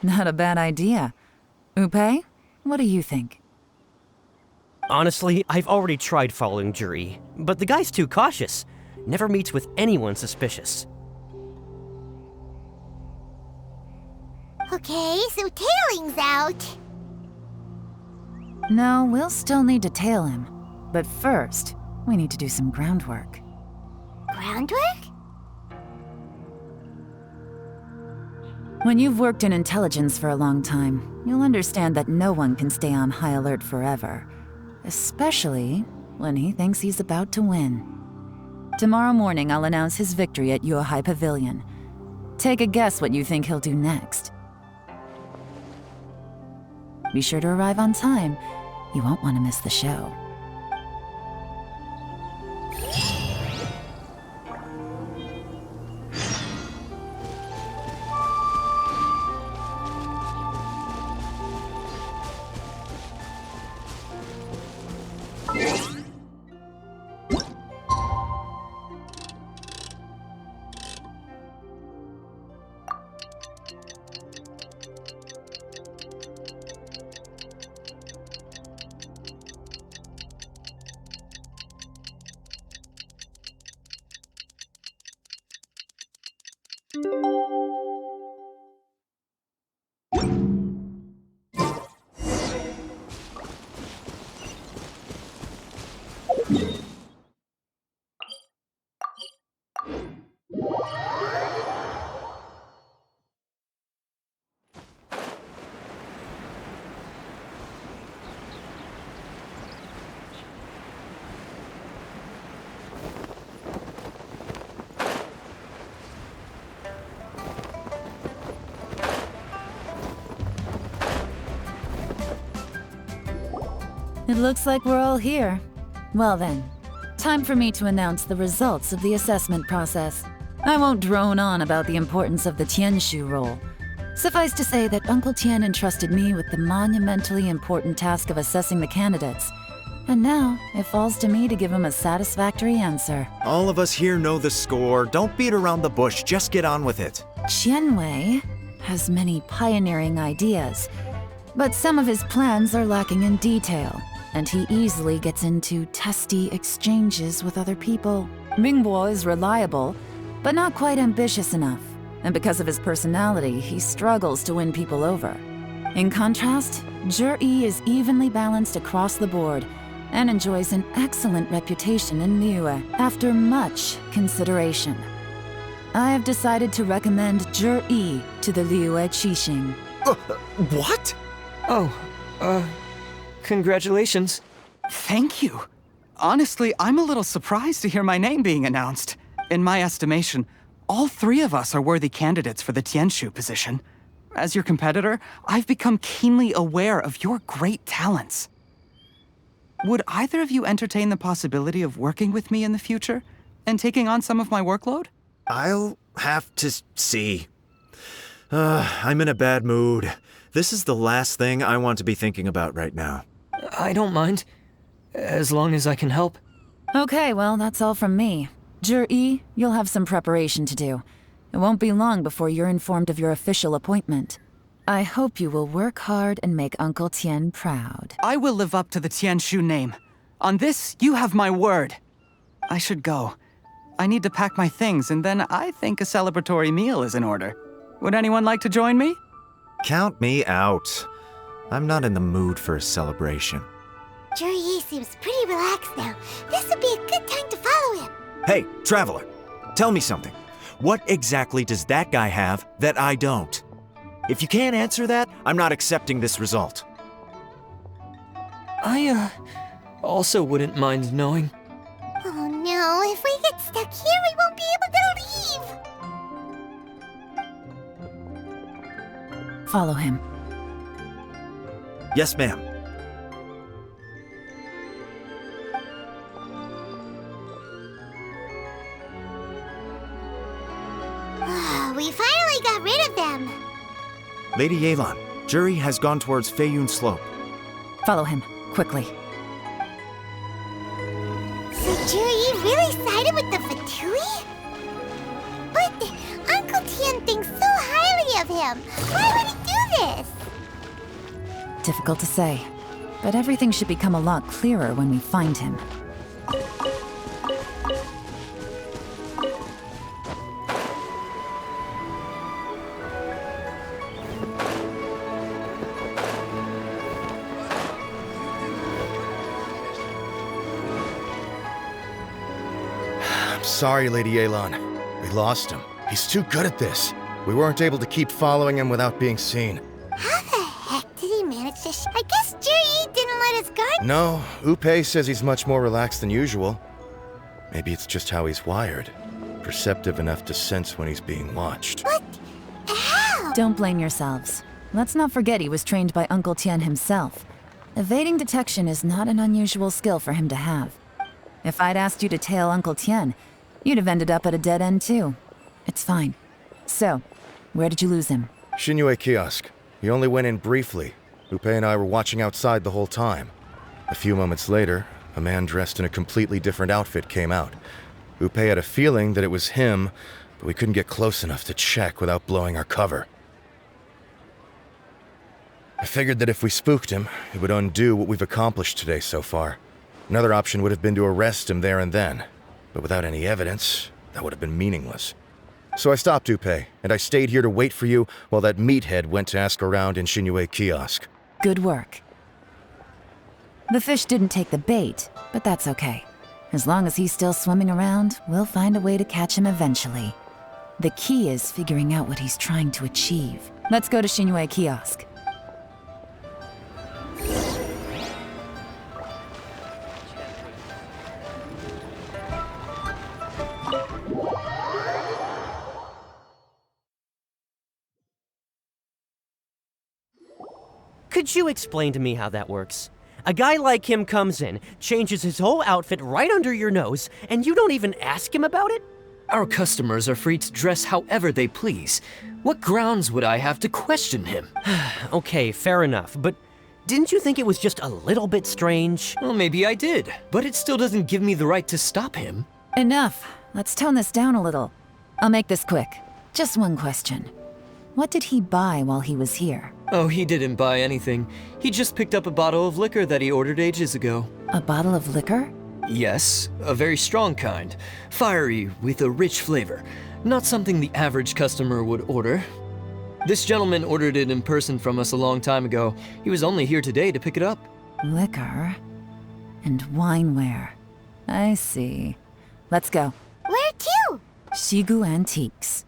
Not a bad idea. Upei, what do you think? Honestly, I've already tried following Jur-E, but the guy's too cautious. Never meets with anyone suspicious. Okay, so tailing's out. No, we'll still need to tail him. But first, we need to do some groundwork. Groundwork? When you've worked in intelligence for a long time, you'll understand that no one can stay on high alert forever. Especially when he thinks he's about to win. Tomorrow morning, I'll announce his victory at Yuehai Pavilion. Take a guess what you think he'll do next. Be sure to arrive on time. You won't want to miss the show. It looks like we're all here. Well then, time for me to announce the results of the assessment process. I won't drone on about the importance of the Tianshu role. Suffice to say that Uncle Tian entrusted me with the monumentally important task of assessing the candidates. And now, it falls to me to give him a satisfactory answer. All of us here know the score. Don't beat around the bush, just get on with it. Qianwei has many pioneering ideas, but some of his plans are lacking in detail, and he easily gets into testy exchanges with other people. Mingbo is reliable, but not quite ambitious enough, and because of his personality, he struggles to win people over. In contrast, Zhi is evenly balanced across the board, and enjoys an excellent reputation in Liyue after much consideration. I have decided to recommend Zhi to the Liyue Qixing. What? Congratulations. Thank you. Honestly, I'm a little surprised to hear my name being announced. In my estimation, all three of us are worthy candidates for the Tianshu position. As your competitor, I've become keenly aware of your great talents. Would either of you entertain the possibility of working with me in the future and taking on some of my workload? I'll have to see. I'm in a bad mood. This is the last thing I want to be thinking about right now. I don't mind, as long as I can help. Okay, well, that's all from me. Zhi, you'll have some preparation to do. It won't be long before you're informed of your official appointment. I hope you will work hard and make Uncle Tian proud. I will live up to the Tianshu name. On this, you have my word. I should go. I need to pack my things, and then I think a celebratory meal is in order. Would anyone like to join me? Count me out. I'm not in the mood for a celebration. Zhi seems pretty relaxed now. This would be a good time to follow him. Hey, traveler, tell me something. What exactly does that guy have that I don't? If you can't answer that, I'm not accepting this result. I, also wouldn't mind knowing. Oh no, if we get stuck here, we won't be able to leave. Follow him. Yes, ma'am. We finally got rid of them. Lady Yelan, Zhi has gone towards Feiyun Slope. Follow him, quickly. So Zhi really sided with the Fatui? But Uncle Tian thinks so highly of him. Why would he do this? Difficult to say, but everything should become a lot clearer when we find him. Sorry, Lady Yelan. We lost him. He's too good at this. We weren't able to keep following him without being seen. How the heck did he manage to I guess Zhi didn't let us guard. No, Upe says he's much more relaxed than usual. Maybe it's just how he's wired. Perceptive enough to sense when he's being watched. But how? Don't blame yourselves. Let's not forget he was trained by Uncle Tian himself. Evading detection is not an unusual skill for him to have. If I'd asked you to tail Uncle Tian, you'd have ended up at a dead end too. It's fine. So, where did you lose him? Xinyue kiosk. He only went in briefly. Upe and I were watching outside the whole time. A few moments later, a man dressed in a completely different outfit came out. Upe had a feeling that it was him, but we couldn't get close enough to check without blowing our cover. I figured that if we spooked him, it would undo what we've accomplished today so far. Another option would have been to arrest him there and then, but without any evidence, that would have been meaningless. So I stopped Upe, and I stayed here to wait for you while that meathead went to ask around in Xinyue kiosk. Good work. The fish didn't take the bait, but that's okay. As long as he's still swimming around, we'll find a way to catch him eventually. The key is figuring out what he's trying to achieve. Let's go to Xinyue kiosk. Could you explain to me how that works? A guy like him comes in, changes his whole outfit right under your nose, and you don't even ask him about it? Our customers are free to dress however they please. What grounds would I have to question him? Okay, fair enough, but didn't you think it was just a little bit strange? Well, maybe I did, but it still doesn't give me the right to stop him. Enough. Let's tone this down a little. I'll make this quick. Just one question. What did he buy while he was here? Oh, he didn't buy anything. He just picked up a bottle of liquor that he ordered ages ago. A bottle of liquor? Yes, a very strong kind. Fiery, with a rich flavor. Not something the average customer would order. This gentleman ordered it in person from us a long time ago. He was only here today to pick it up. Liquor and wineware. I see. Let's go. Where to? Shigu Antiques.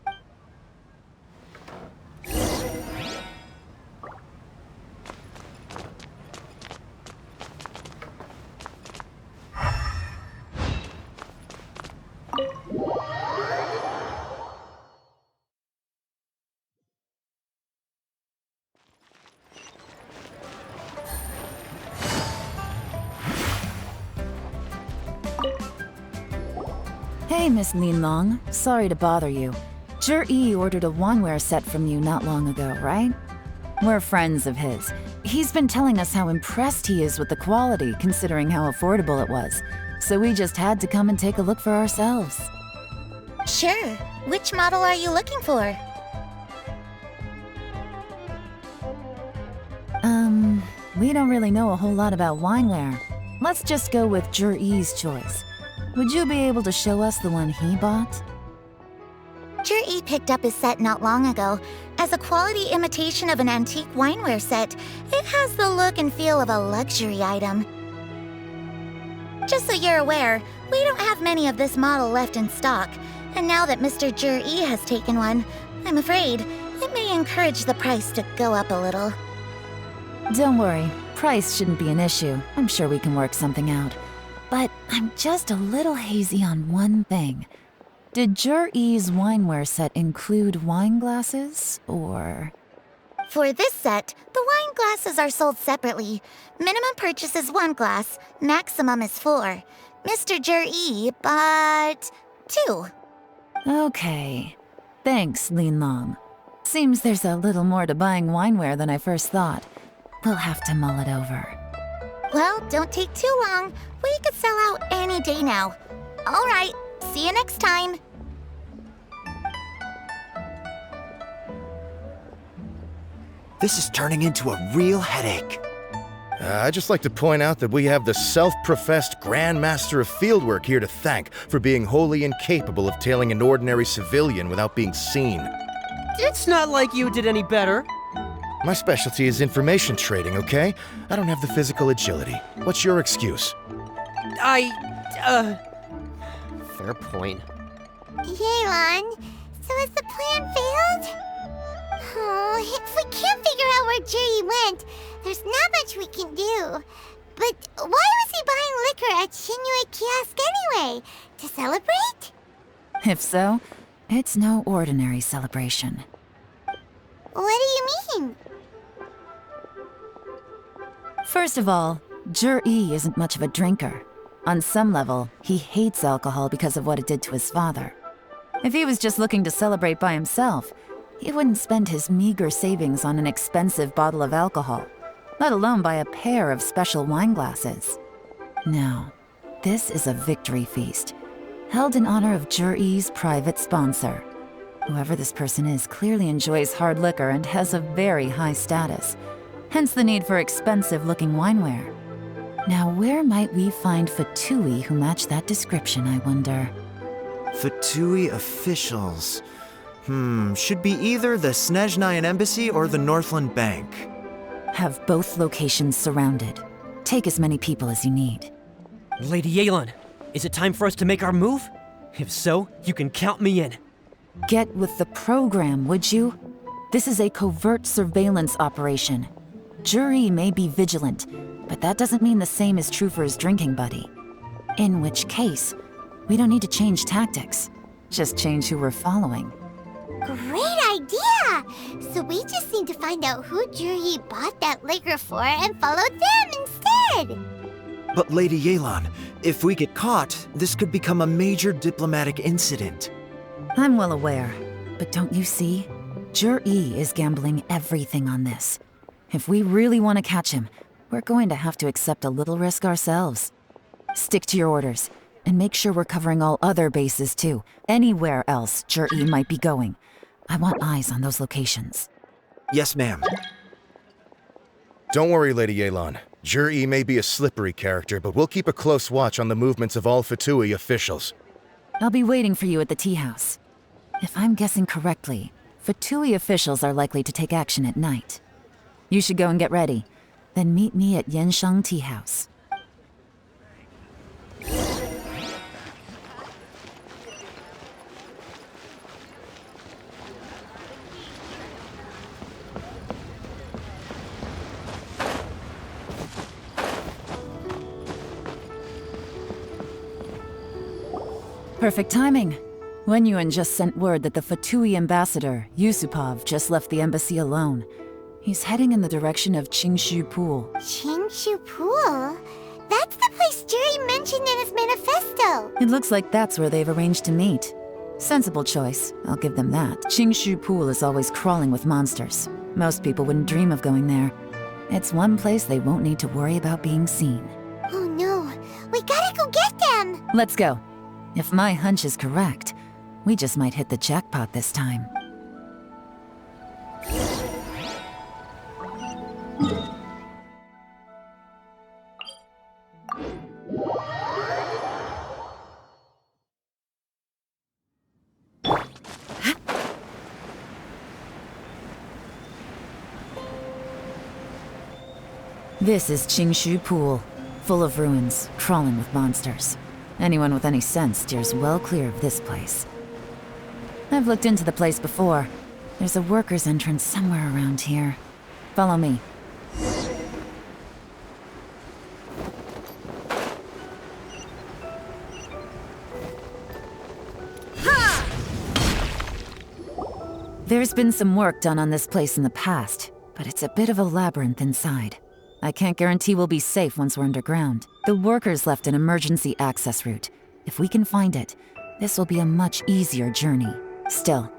Hey, Miss Lin Long. Sorry to bother you. Zhi ordered a wineware set from you not long ago, right? We're friends of his. He's been telling us how impressed he is with the quality, considering how affordable it was. So we just had to come and take a look for ourselves. Sure. Which model are you looking for? We don't really know a whole lot about wineware. Let's just go with Zhi's choice. Would you be able to show us the one he bought? Zhi picked up his set not long ago. As a quality imitation of an antique wineware set, it has the look and feel of a luxury item. Just so you're aware, we don't have many of this model left in stock, and now that Mr. Zhi has taken one, I'm afraid it may encourage the price to go up a little. Don't worry, price shouldn't be an issue. I'm sure we can work something out. But I'm just a little hazy on one thing. Did Zhi's wineware set include wine glasses, or...? For this set, the wine glasses are sold separately. Minimum purchase is 1 glass, maximum is 4. Mr. Zhi bought 2. Okay. Thanks, Lin Long. Seems there's a little more to buying wineware than I first thought. We'll have to mull it over. Well, don't take too long. We could sell out any day now. All right, see you next time. This is turning into a real headache. I'd just like to point out that we have the self-professed Grand Master of Fieldwork here to thank for being wholly incapable of tailing an ordinary civilian without being seen. It's not like you did any better. My specialty is information trading, okay? I don't have the physical agility. What's your excuse? Fair point. Yelan, so has the plan failed? Oh, if we can't figure out where Zhi went, there's not much we can do. But why was he buying liquor at Xinyue Kiosk anyway? To celebrate? If so, it's no ordinary celebration. What do you mean? First of all, Zhi isn't much of a drinker. On some level, he hates alcohol because of what it did to his father. If he was just looking to celebrate by himself, he wouldn't spend his meager savings on an expensive bottle of alcohol, let alone buy a pair of special wine glasses. No, this is a victory feast, held in honor of Zhi's private sponsor. Whoever this person is clearly enjoys hard liquor and has a very high status, hence the need for expensive-looking wineware. Now, where might we find Fatui who match that description, I wonder? Fatui officials. Should be either the Snezhnayan Embassy or the Northland Bank. Have both locations surrounded. Take as many people as you need. Lady Yelan, is it time for us to make our move? If so, you can count me in. Get with the program, would you? This is a covert surveillance operation. Zhi may be vigilant, but that doesn't mean the same is true for his drinking buddy. In which case, we don't need to change tactics. Just change who we're following. Great idea! So we just need to find out who Zhi bought that liquor for and follow them instead! did! But Lady Yelan, if we get caught, this could become a major diplomatic incident. I'm well aware, but don't you see? Jur-E is gambling everything on this. If we really want to catch him, we're going to have to accept a little risk ourselves. Stick to your orders, and make sure we're covering all other bases too. Anywhere else Jur-E might be going. I want eyes on those locations. Yes, ma'am. Don't worry, Lady Yelan. Jur-E may be a slippery character, but we'll keep a close watch on the movements of all Fatui officials. I'll be waiting for you at the tea house. If I'm guessing correctly, Fatui officials are likely to take action at night. You should go and get ready. Then meet me at Yansheng Tea House. Perfect timing. Wenyuan just sent word that the Fatui ambassador, Yusupov, just left the embassy alone. He's heading in the direction of Qingshu Pool. Qingshu Pool? That's the place Jerry mentioned in his manifesto. It looks like that's where they've arranged to meet. Sensible choice, I'll give them that. Qingshu Pool is always crawling with monsters. Most people wouldn't dream of going there. It's one place they won't need to worry about being seen. Oh no, we gotta go get them! Let's go. If my hunch is correct, we just might hit the jackpot this time. This is Qingshu Pool, full of ruins, crawling with monsters. Anyone with any sense steers well clear of this place. I've looked into the place before. There's a worker's entrance somewhere around here. Follow me. There's been some work done on this place in the past, but it's a bit of a labyrinth inside. I can't guarantee we'll be safe once we're underground. The workers left an emergency access route. If we can find it, this will be a much easier journey. Still,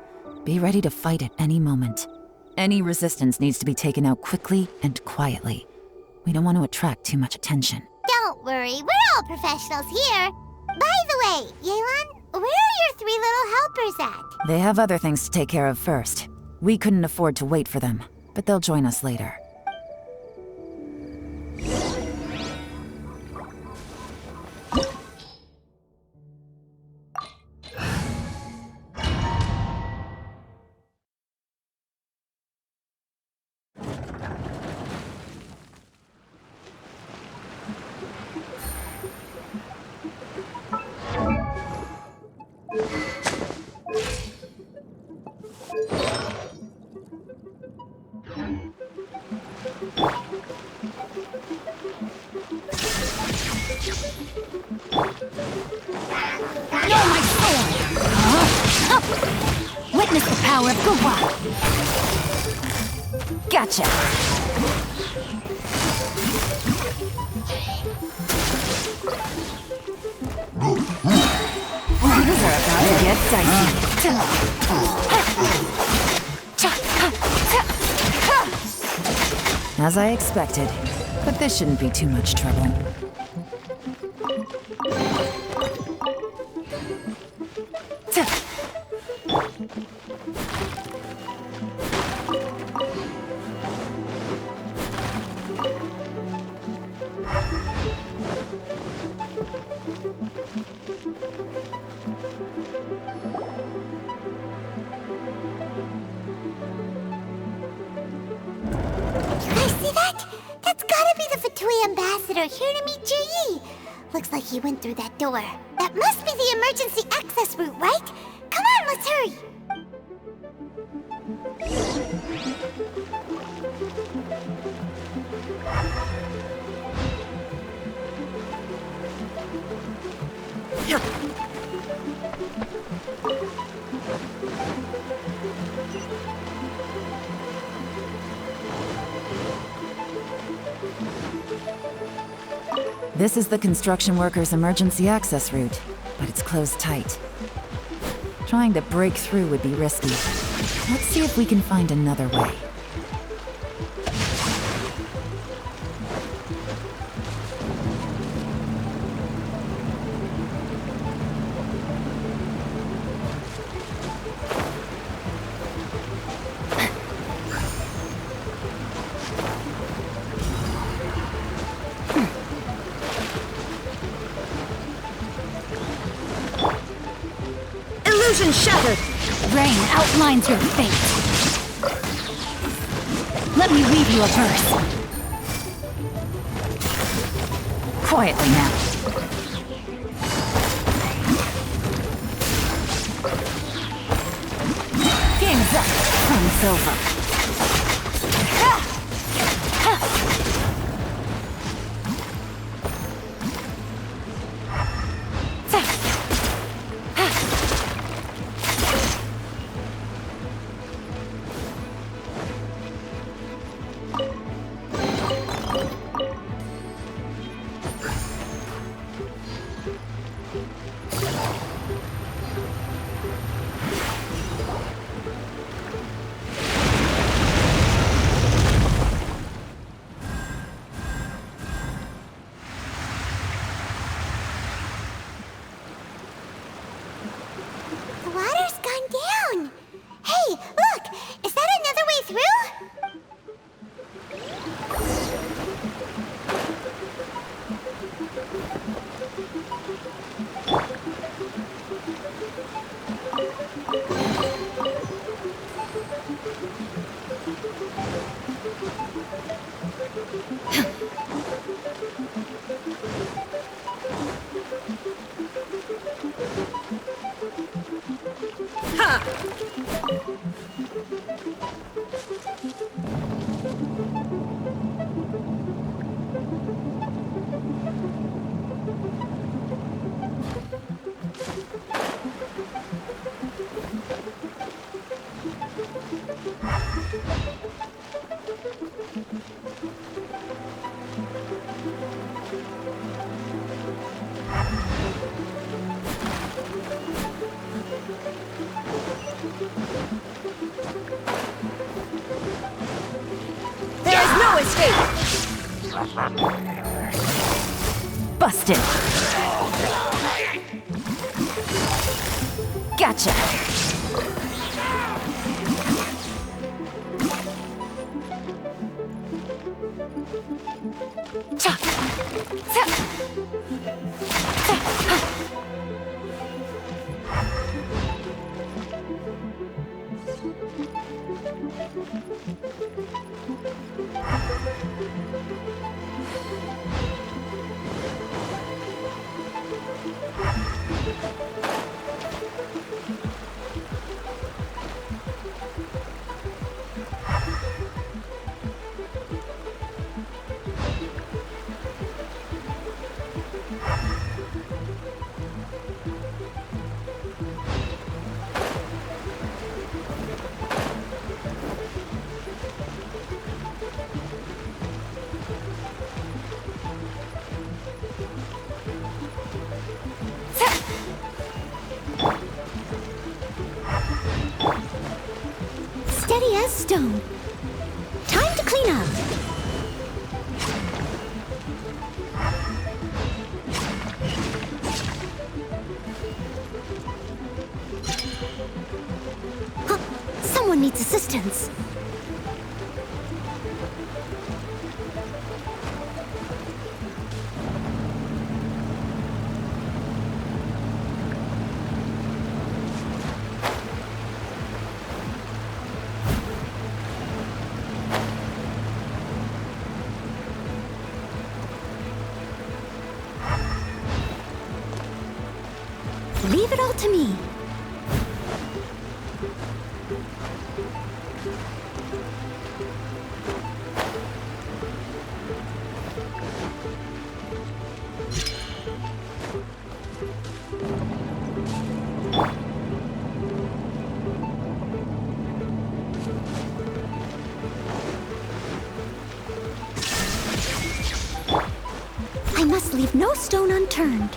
be ready to fight at any moment. Any resistance needs to be taken out quickly and quietly. We don't want to attract too much attention. Don't worry, we're all professionals here. By the way, Yelan, where are your 3 little helpers at? They have other things to take care of first. We couldn't afford to wait for them, but they'll join us later. Witness the power of Guwa! Gotcha! Things are about to get dicey. As I expected, but this shouldn't be too much trouble. Ambassador here to meet Ji. Looks like he went through that door. That must be the emergency access route, right? Come on, let's hurry. This is the construction workers' emergency access route, but it's closed tight. Trying to break through would be risky. Let's see if we can find another way. Illusion shattered! Rain outlines your fate. Let me read you a verse. Quietly now. Game's up. Fun's over. The water's gone down. Hey, look! Is that another way through? There's no escape! Busted. Gotcha. Steady as stone. Time to clean up. Huh, someone needs assistance. Leave it all to me. I must leave no stone unturned.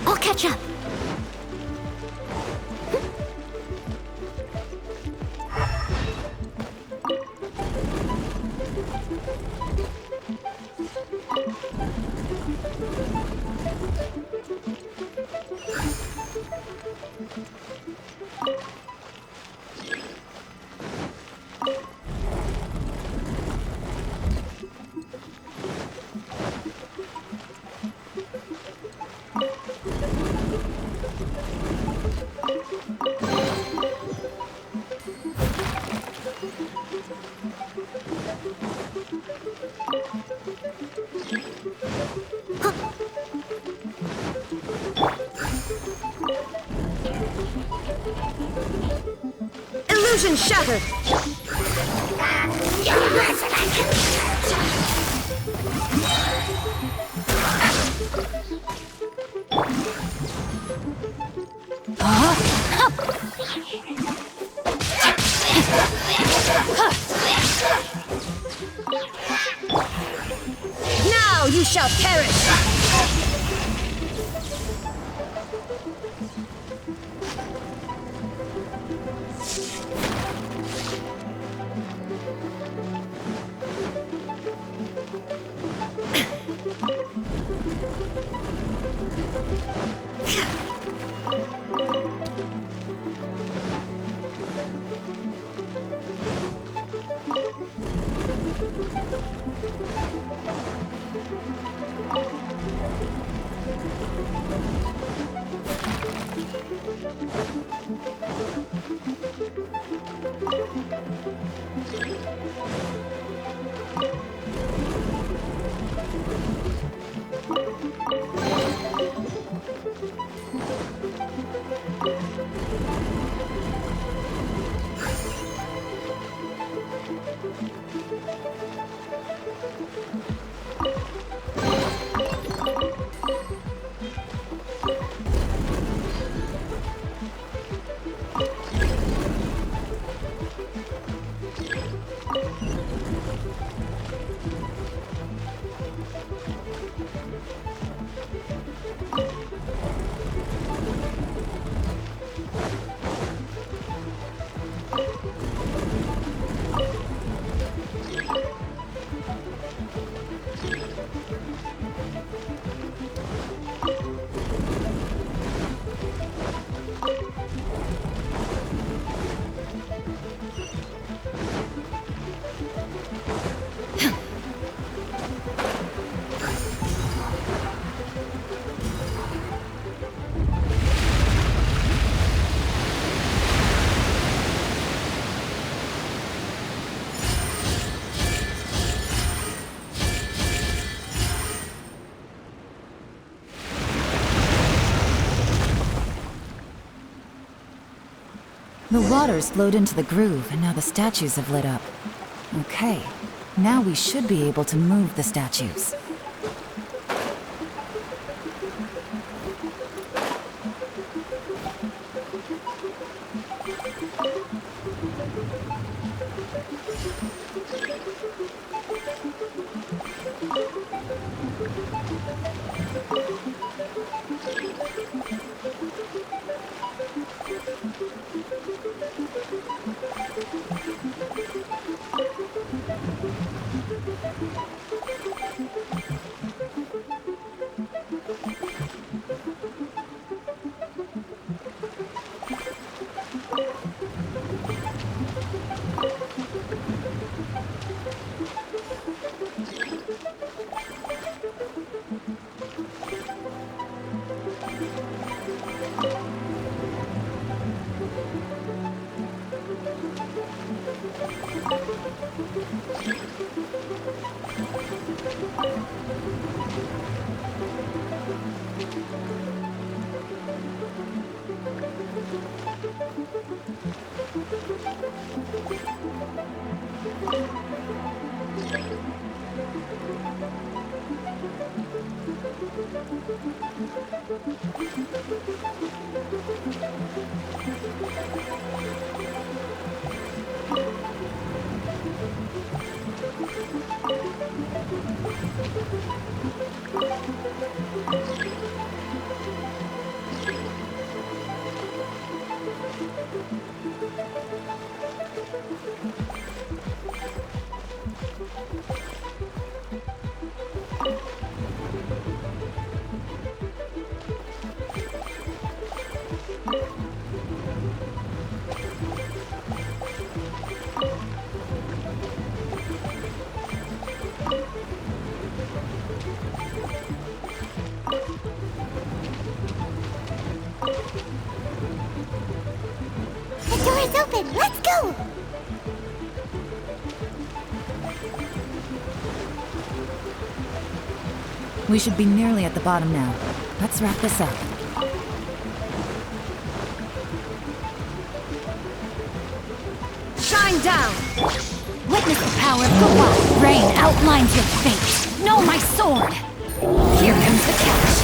I'll catch up. Illusion shattered! Now you shall perish! The water's flowed into the groove, and now the statues have lit up. Okay, now we should be able to move the statues. open. Let's go. We should be nearly at the bottom now. Let's wrap this up. Shine down! Witness the power of the wild. Rain outlines your fate. Know my sword. Here comes the catch.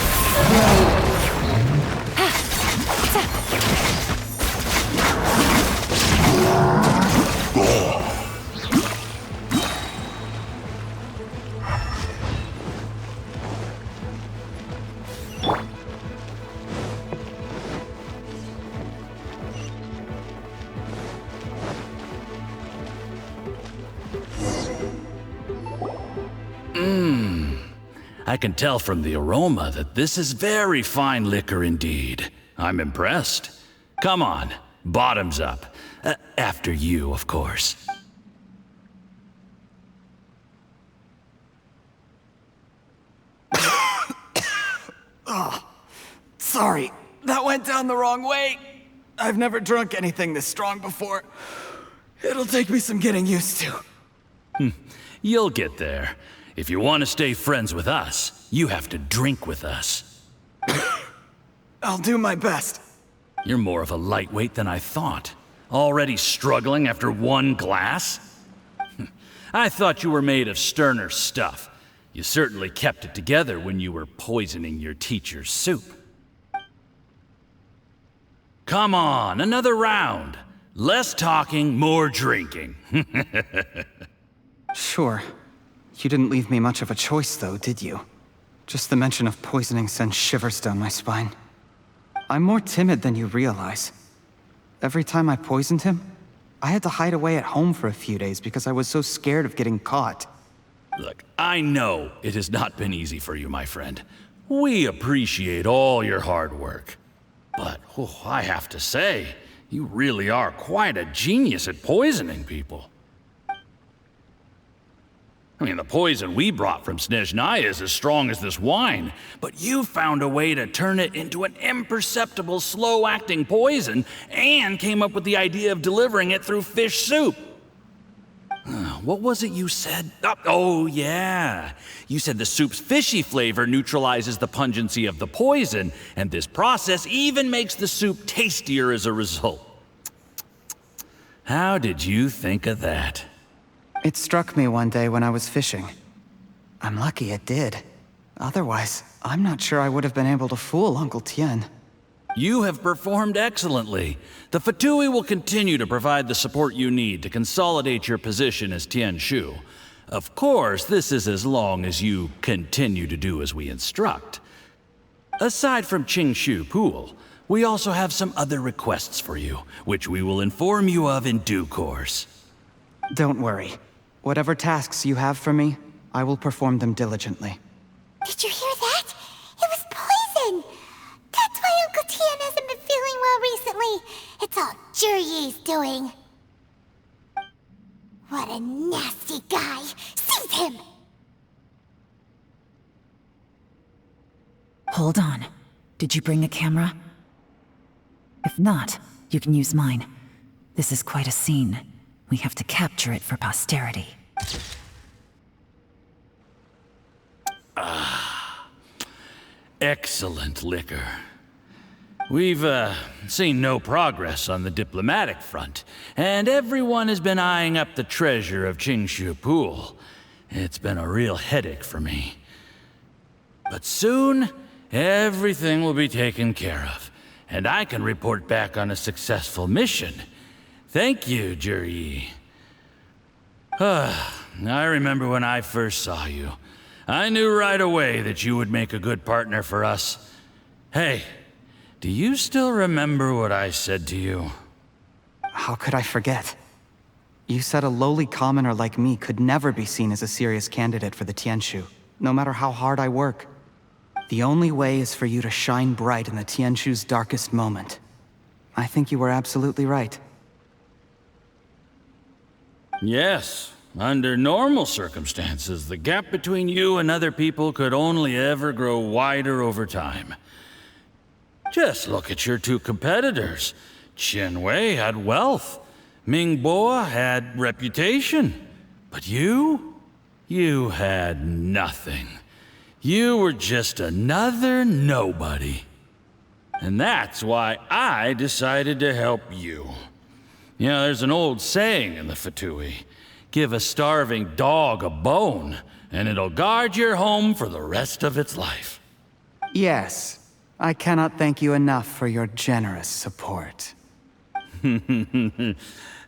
I can tell from the aroma that this is very fine liquor indeed. I'm impressed. Come on, bottoms up. After you, of course. Oh, sorry. That went down the wrong way. I've never drunk anything this strong before. It'll take me some getting used to. You'll get there. If you want to stay friends with us, you have to drink with us. I'll do my best. You're more of a lightweight than I thought. Already struggling after one glass? I thought you were made of sterner stuff. You certainly kept it together when you were poisoning your teacher's soup. Come on, another round. Less talking, more drinking. Sure. You didn't leave me much of a choice, though, did you? Just the mention of poisoning sends shivers down my spine. I'm more timid than you realize. Every time I poisoned him, I had to hide away at home for a few days because I was so scared of getting caught. Look, I know it has not been easy for you, my friend. We appreciate all your hard work. But, I have to say, you really are quite a genius at poisoning people. I mean, the poison we brought from Snezhnaya is as strong as this wine, but you found a way to turn it into an imperceptible, slow-acting poison, and came up with the idea of delivering it through fish soup. What was it you said? Oh, yeah. You said the soup's fishy flavor neutralizes the pungency of the poison, and this process even makes the soup tastier as a result. How did you think of that? It struck me one day when I was fishing. I'm lucky it did. Otherwise, I'm not sure I would have been able to fool Uncle Tien. You have performed excellently. The Fatui will continue to provide the support you need to consolidate your position as Tien Shu. Of course, this is as long as you continue to do as we instruct. Aside from Qingshu Pool, we also have some other requests for you, which we will inform you of in due course. Don't worry. Whatever tasks you have for me, I will perform them diligently. Did you hear that? It was poison! That's why Uncle Tien hasn't been feeling well recently. It's all Jurye's doing. What a nasty guy! Seize him! Hold on. Did you bring a camera? If not, you can use mine. This is quite a scene. We have to capture it for posterity. Excellent liquor. We've, seen no progress on the diplomatic front, and everyone has been eyeing up the treasure of Qingshu Pool. It's been a real headache for me. But soon, everything will be taken care of, and I can report back on a successful mission. Thank you, Jurye. I remember when I first saw you. I knew right away that you would make a good partner for us. Hey, do you still remember what I said to you? How could I forget? You said a lowly commoner like me could never be seen as a serious candidate for the Tianshu, no matter how hard I work. The only way is for you to shine bright in the Tianshu's darkest moment. I think you were absolutely right. Yes. Under normal circumstances, the gap between you and other people could only ever grow wider over time. Just look at your two competitors. Qianwei had wealth, Mingboa had reputation, but you had nothing. You were just another nobody. And that's why I decided to help you. You know, there's an old saying in the Fatui, give a starving dog a bone, and it'll guard your home for the rest of its life. Yes, I cannot thank you enough for your generous support. You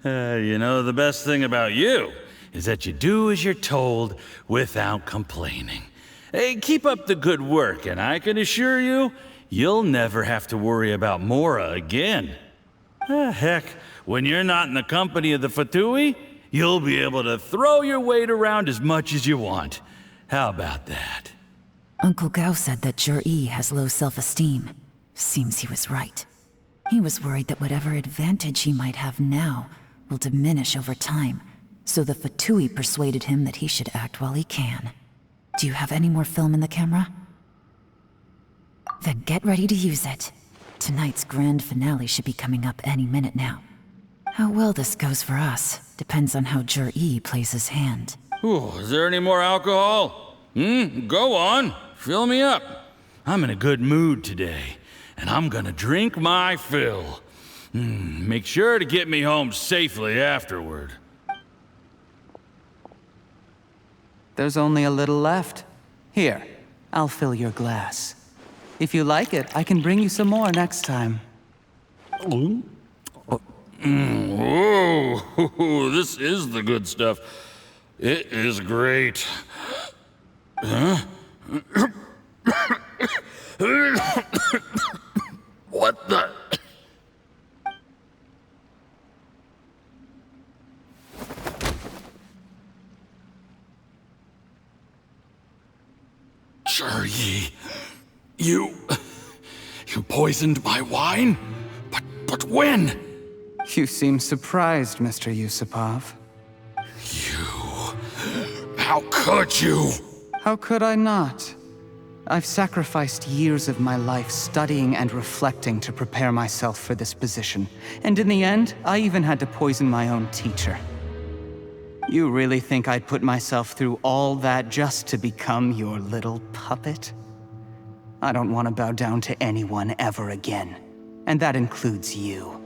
know, the best thing about you is that you do as you're told without complaining. Hey, keep up the good work, and I can assure you, you'll never have to worry about Mora again. Heck, when you're not in the company of the Fatui, you'll be able to throw your weight around as much as you want. How about that? Uncle Gao said that Jur-E has low self-esteem. Seems he was right. He was worried that whatever advantage he might have now will diminish over time, so the Fatui persuaded him that he should act while he can. Do you have any more film in the camera? Then get ready to use it. Tonight's grand finale should be coming up any minute now. How well this goes for us depends on how Jur-E plays his hand. Ooh, is there any more alcohol? Go on, fill me up. I'm in a good mood today, and I'm gonna drink my fill. Make sure to get me home safely afterward. There's only a little left. Here, I'll fill your glass. If you like it, I can bring you some more next time. Whoa, this is the good stuff. It is great. Huh? What the? Jur-E, you poisoned my wine? But when? You seem surprised, Mr. Yusupov. How could you? How could I not? I've sacrificed years of my life studying and reflecting to prepare myself for this position. And in the end, I even had to poison my own teacher. You really think I'd put myself through all that just to become your little puppet? I don't want to bow down to anyone ever again. And that includes you.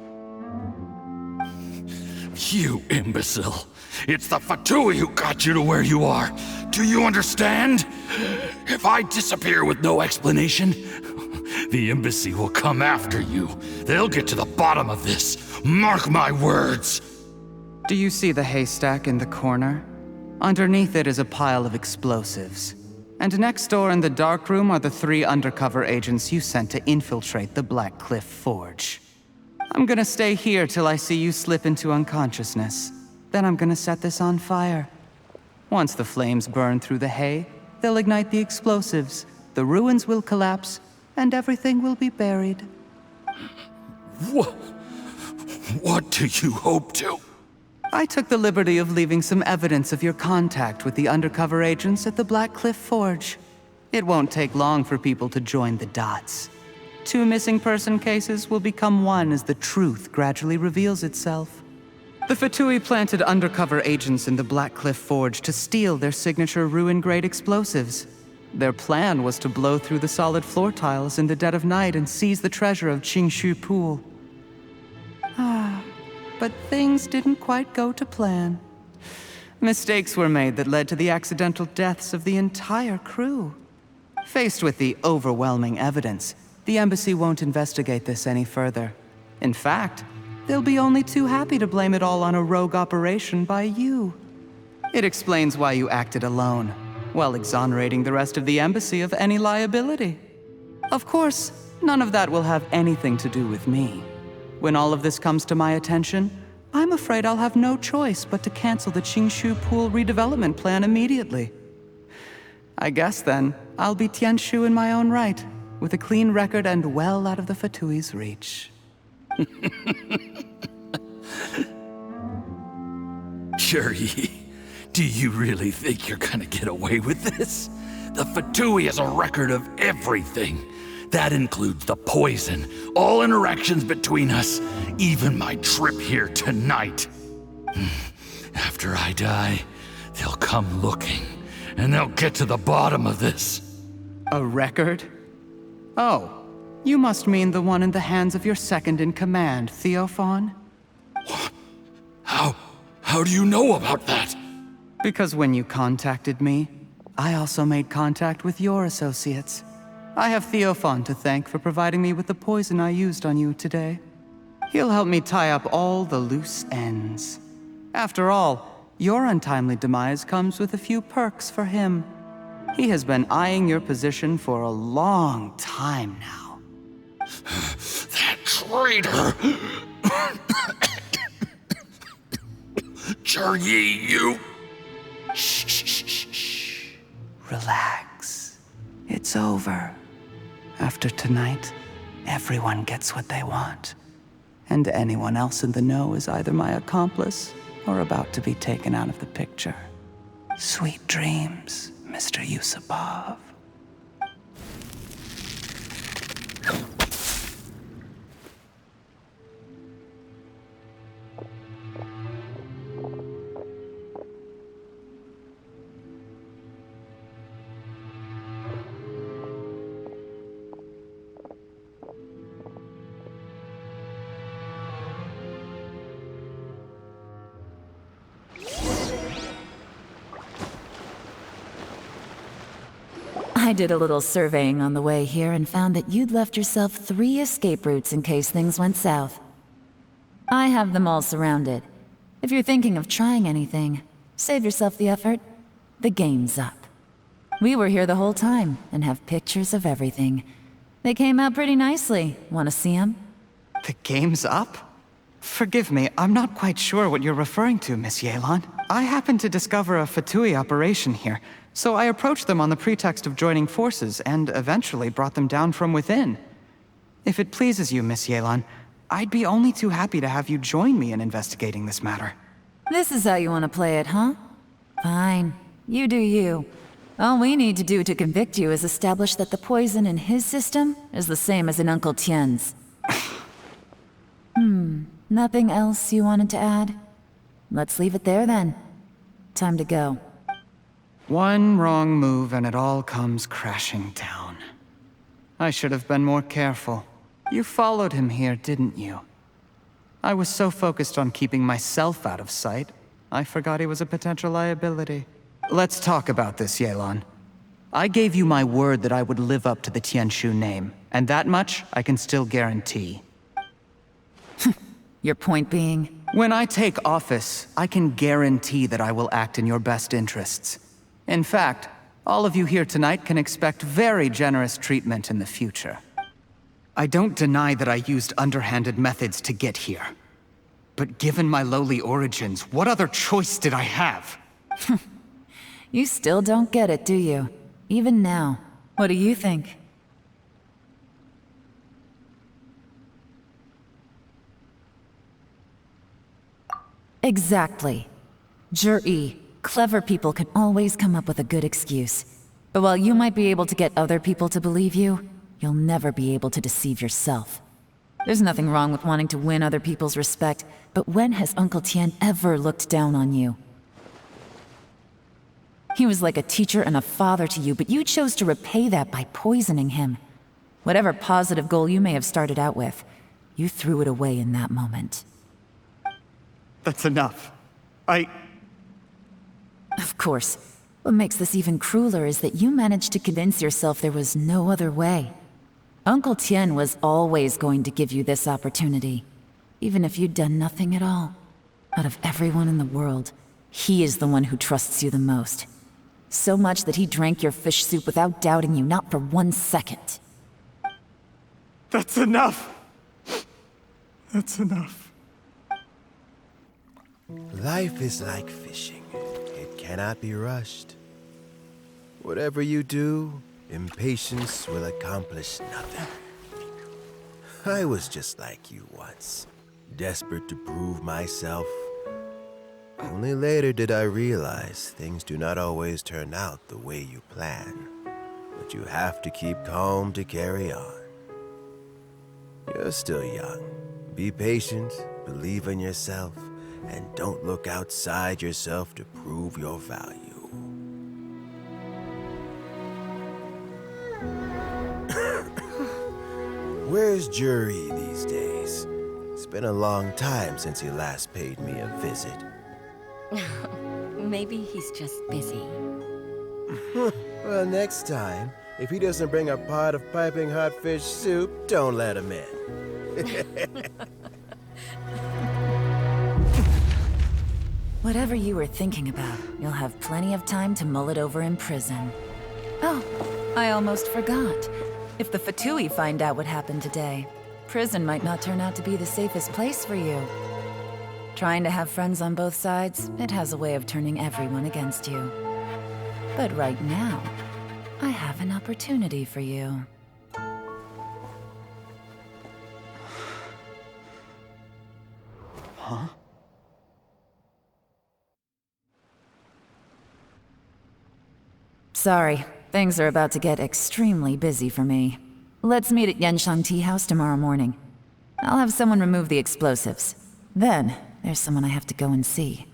You imbecile. It's the Fatui who got you to where you are. Do you understand? If I disappear with no explanation, the embassy will come after you. They'll get to the bottom of this. Mark my words. Do you see the haystack in the corner? Underneath it is a pile of explosives. And next door in the dark room are the 3 undercover agents you sent to infiltrate the Black Cliff Forge. I'm gonna stay here till I see you slip into unconsciousness. Then I'm gonna set this on fire. Once the flames burn through the hay, they'll ignite the explosives, the ruins will collapse, and everything will be buried. What do you hope to? I took the liberty of leaving some evidence of your contact with the undercover agents at the Black Cliff Forge. It won't take long for people to join the dots. 2 missing person cases will become one as the truth gradually reveals itself. The Fatui planted undercover agents in the Black Cliff Forge to steal their signature ruin-grade explosives. Their plan was to blow through the solid floor tiles in the dead of night and seize the treasure of Qingshu Pool. But things didn't quite go to plan. Mistakes were made that led to the accidental deaths of the entire crew. Faced with the overwhelming evidence, the embassy won't investigate this any further. In fact, they'll be only too happy to blame it all on a rogue operation by you. It explains why you acted alone, while exonerating the rest of the embassy of any liability. Of course, none of that will have anything to do with me. When all of this comes to my attention, I'm afraid I'll have no choice but to cancel the Qingshu Pool redevelopment plan immediately. I guess then, I'll be Tianshu in my own right, with a clean record and well out of the Fatui's reach. Jur-E, do you really think you're gonna get away with this? The Fatui has a record of everything. That includes the poison, all interactions between us, even my trip here tonight. After I die, they'll come looking, and they'll get to the bottom of this. A record? Oh, you must mean the one in the hands of your second-in-command, Theophan? How do you know about that? Because when you contacted me, I also made contact with your associates. I have Theophan to thank for providing me with the poison I used on you today. He'll help me tie up all the loose ends. After all, your untimely demise comes with a few perks for him. He has been eyeing your position for a long time now. That traitor! Juryi, you... Shh. Relax. It's over. After tonight, everyone gets what they want. And anyone else in the know is either my accomplice or about to be taken out of the picture. Sweet dreams, Mr. Yusupov. I did a little surveying on the way here and found that you'd left yourself 3 escape routes in case things went south. I have them all surrounded. If you're thinking of trying anything, save yourself the effort. The game's up. We were here the whole time and have pictures of everything. They came out pretty nicely. Want to see them? The game's up? Forgive me, I'm not quite sure what you're referring to, Miss Yelan. I happened to discover a Fatui operation here, so I approached them on the pretext of joining forces and eventually brought them down from within. If it pleases you, Miss Yelan, I'd be only too happy to have you join me in investigating this matter. This is how you want to play it, huh? Fine. You do you. All we need to do to convict you is establish that the poison in his system is the same as in Uncle Tien's. Nothing else you wanted to add? Let's leave it there then. Time to go. One wrong move and it all comes crashing down. I should have been more careful. You followed him here, didn't you? I was so focused on keeping myself out of sight, I forgot he was a potential liability. Let's talk about this, Yelan. I gave you my word that I would live up to the Tianshu name, and that much I can still guarantee. Your point being? When I take office, I can guarantee that I will act in your best interests. In fact, all of you here tonight can expect very generous treatment in the future. I don't deny that I used underhanded methods to get here. But given my lowly origins, what other choice did I have? You still don't get it, do you? Even now. What do you think? Exactly. Jur-E, clever people can always come up with a good excuse. But while you might be able to get other people to believe you, you'll never be able to deceive yourself. There's nothing wrong with wanting to win other people's respect, but when has Uncle Tien ever looked down on you? He was like a teacher and a father to you, but you chose to repay that by poisoning him. Whatever positive goal you may have started out with, you threw it away in that moment. That's enough. Of course. What makes this even crueler is that you managed to convince yourself there was no other way. Uncle Tien was always going to give you this opportunity, even if you'd done nothing at all. Out of everyone in the world, he is the one who trusts you the most. So much that he drank your fish soup without doubting you, not for 1 second. That's enough! That's enough. Life is like fishing. It cannot be rushed. Whatever you do, impatience will accomplish nothing. I was just like you once, desperate to prove myself. Only later did I realize things do not always turn out the way you plan, but you have to keep calm to carry on. You're still young. Be patient, believe in yourself, and don't look outside yourself to prove your value. Where's Jury these days? It's been a long time since he last paid me a visit. Maybe he's just busy. Well, next time, if he doesn't bring a pot of piping hot fish soup, don't let him in. Whatever you were thinking about, you'll have plenty of time to mull it over in prison. Oh, I almost forgot. If the Fatui find out what happened today, prison might not turn out to be the safest place for you. Trying to have friends on both sides, it has a way of turning everyone against you. But right now, I have an opportunity for you. Huh? Sorry, things are about to get extremely busy for me. Let's meet at Yenshan Tea House tomorrow morning. I'll have someone remove the explosives. Then, there's someone I have to go and see.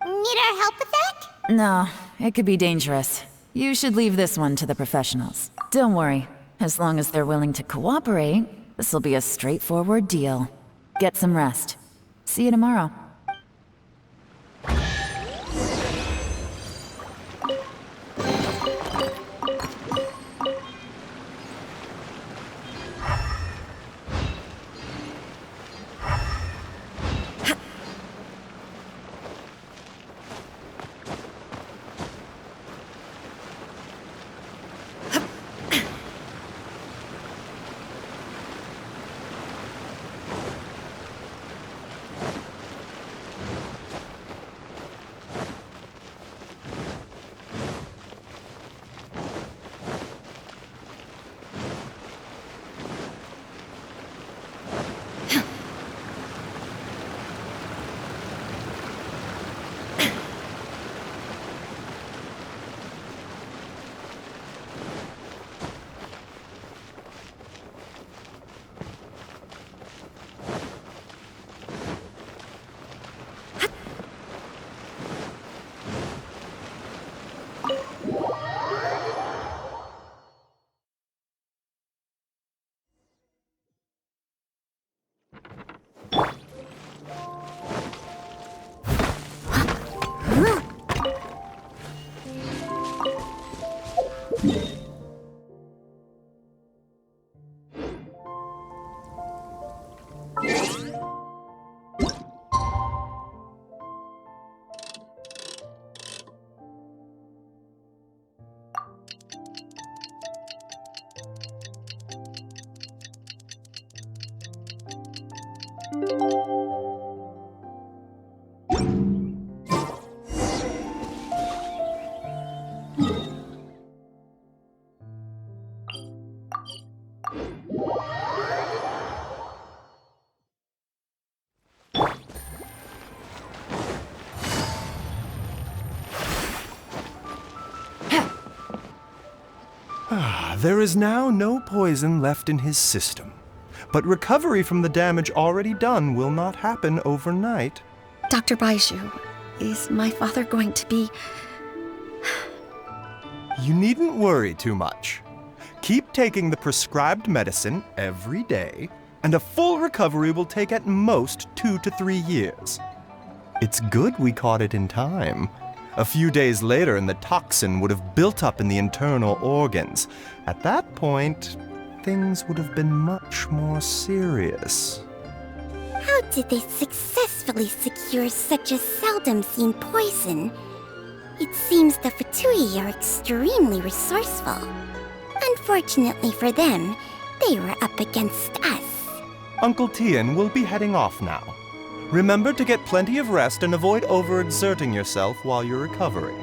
Need our help with that? No, it could be dangerous. You should leave this one to the professionals. Don't worry, as long as they're willing to cooperate, this'll be a straightforward deal. Get some rest. See you tomorrow. There is now no poison left in his system, but recovery from the damage already done will not happen overnight. Dr. Baiju, is my father going to be... You needn't worry too much. Keep taking the prescribed medicine every day, and a full recovery will take at most 2 to 3 years. It's good we caught it in time. A few days later, and the toxin would have built up in the internal organs. At that point, things would have been much more serious. How did they successfully secure such a seldom-seen poison? It seems the Fatui are extremely resourceful. Unfortunately for them, they were up against us. Uncle Tian will be heading off now. Remember to get plenty of rest and avoid overexerting yourself while you're recovering.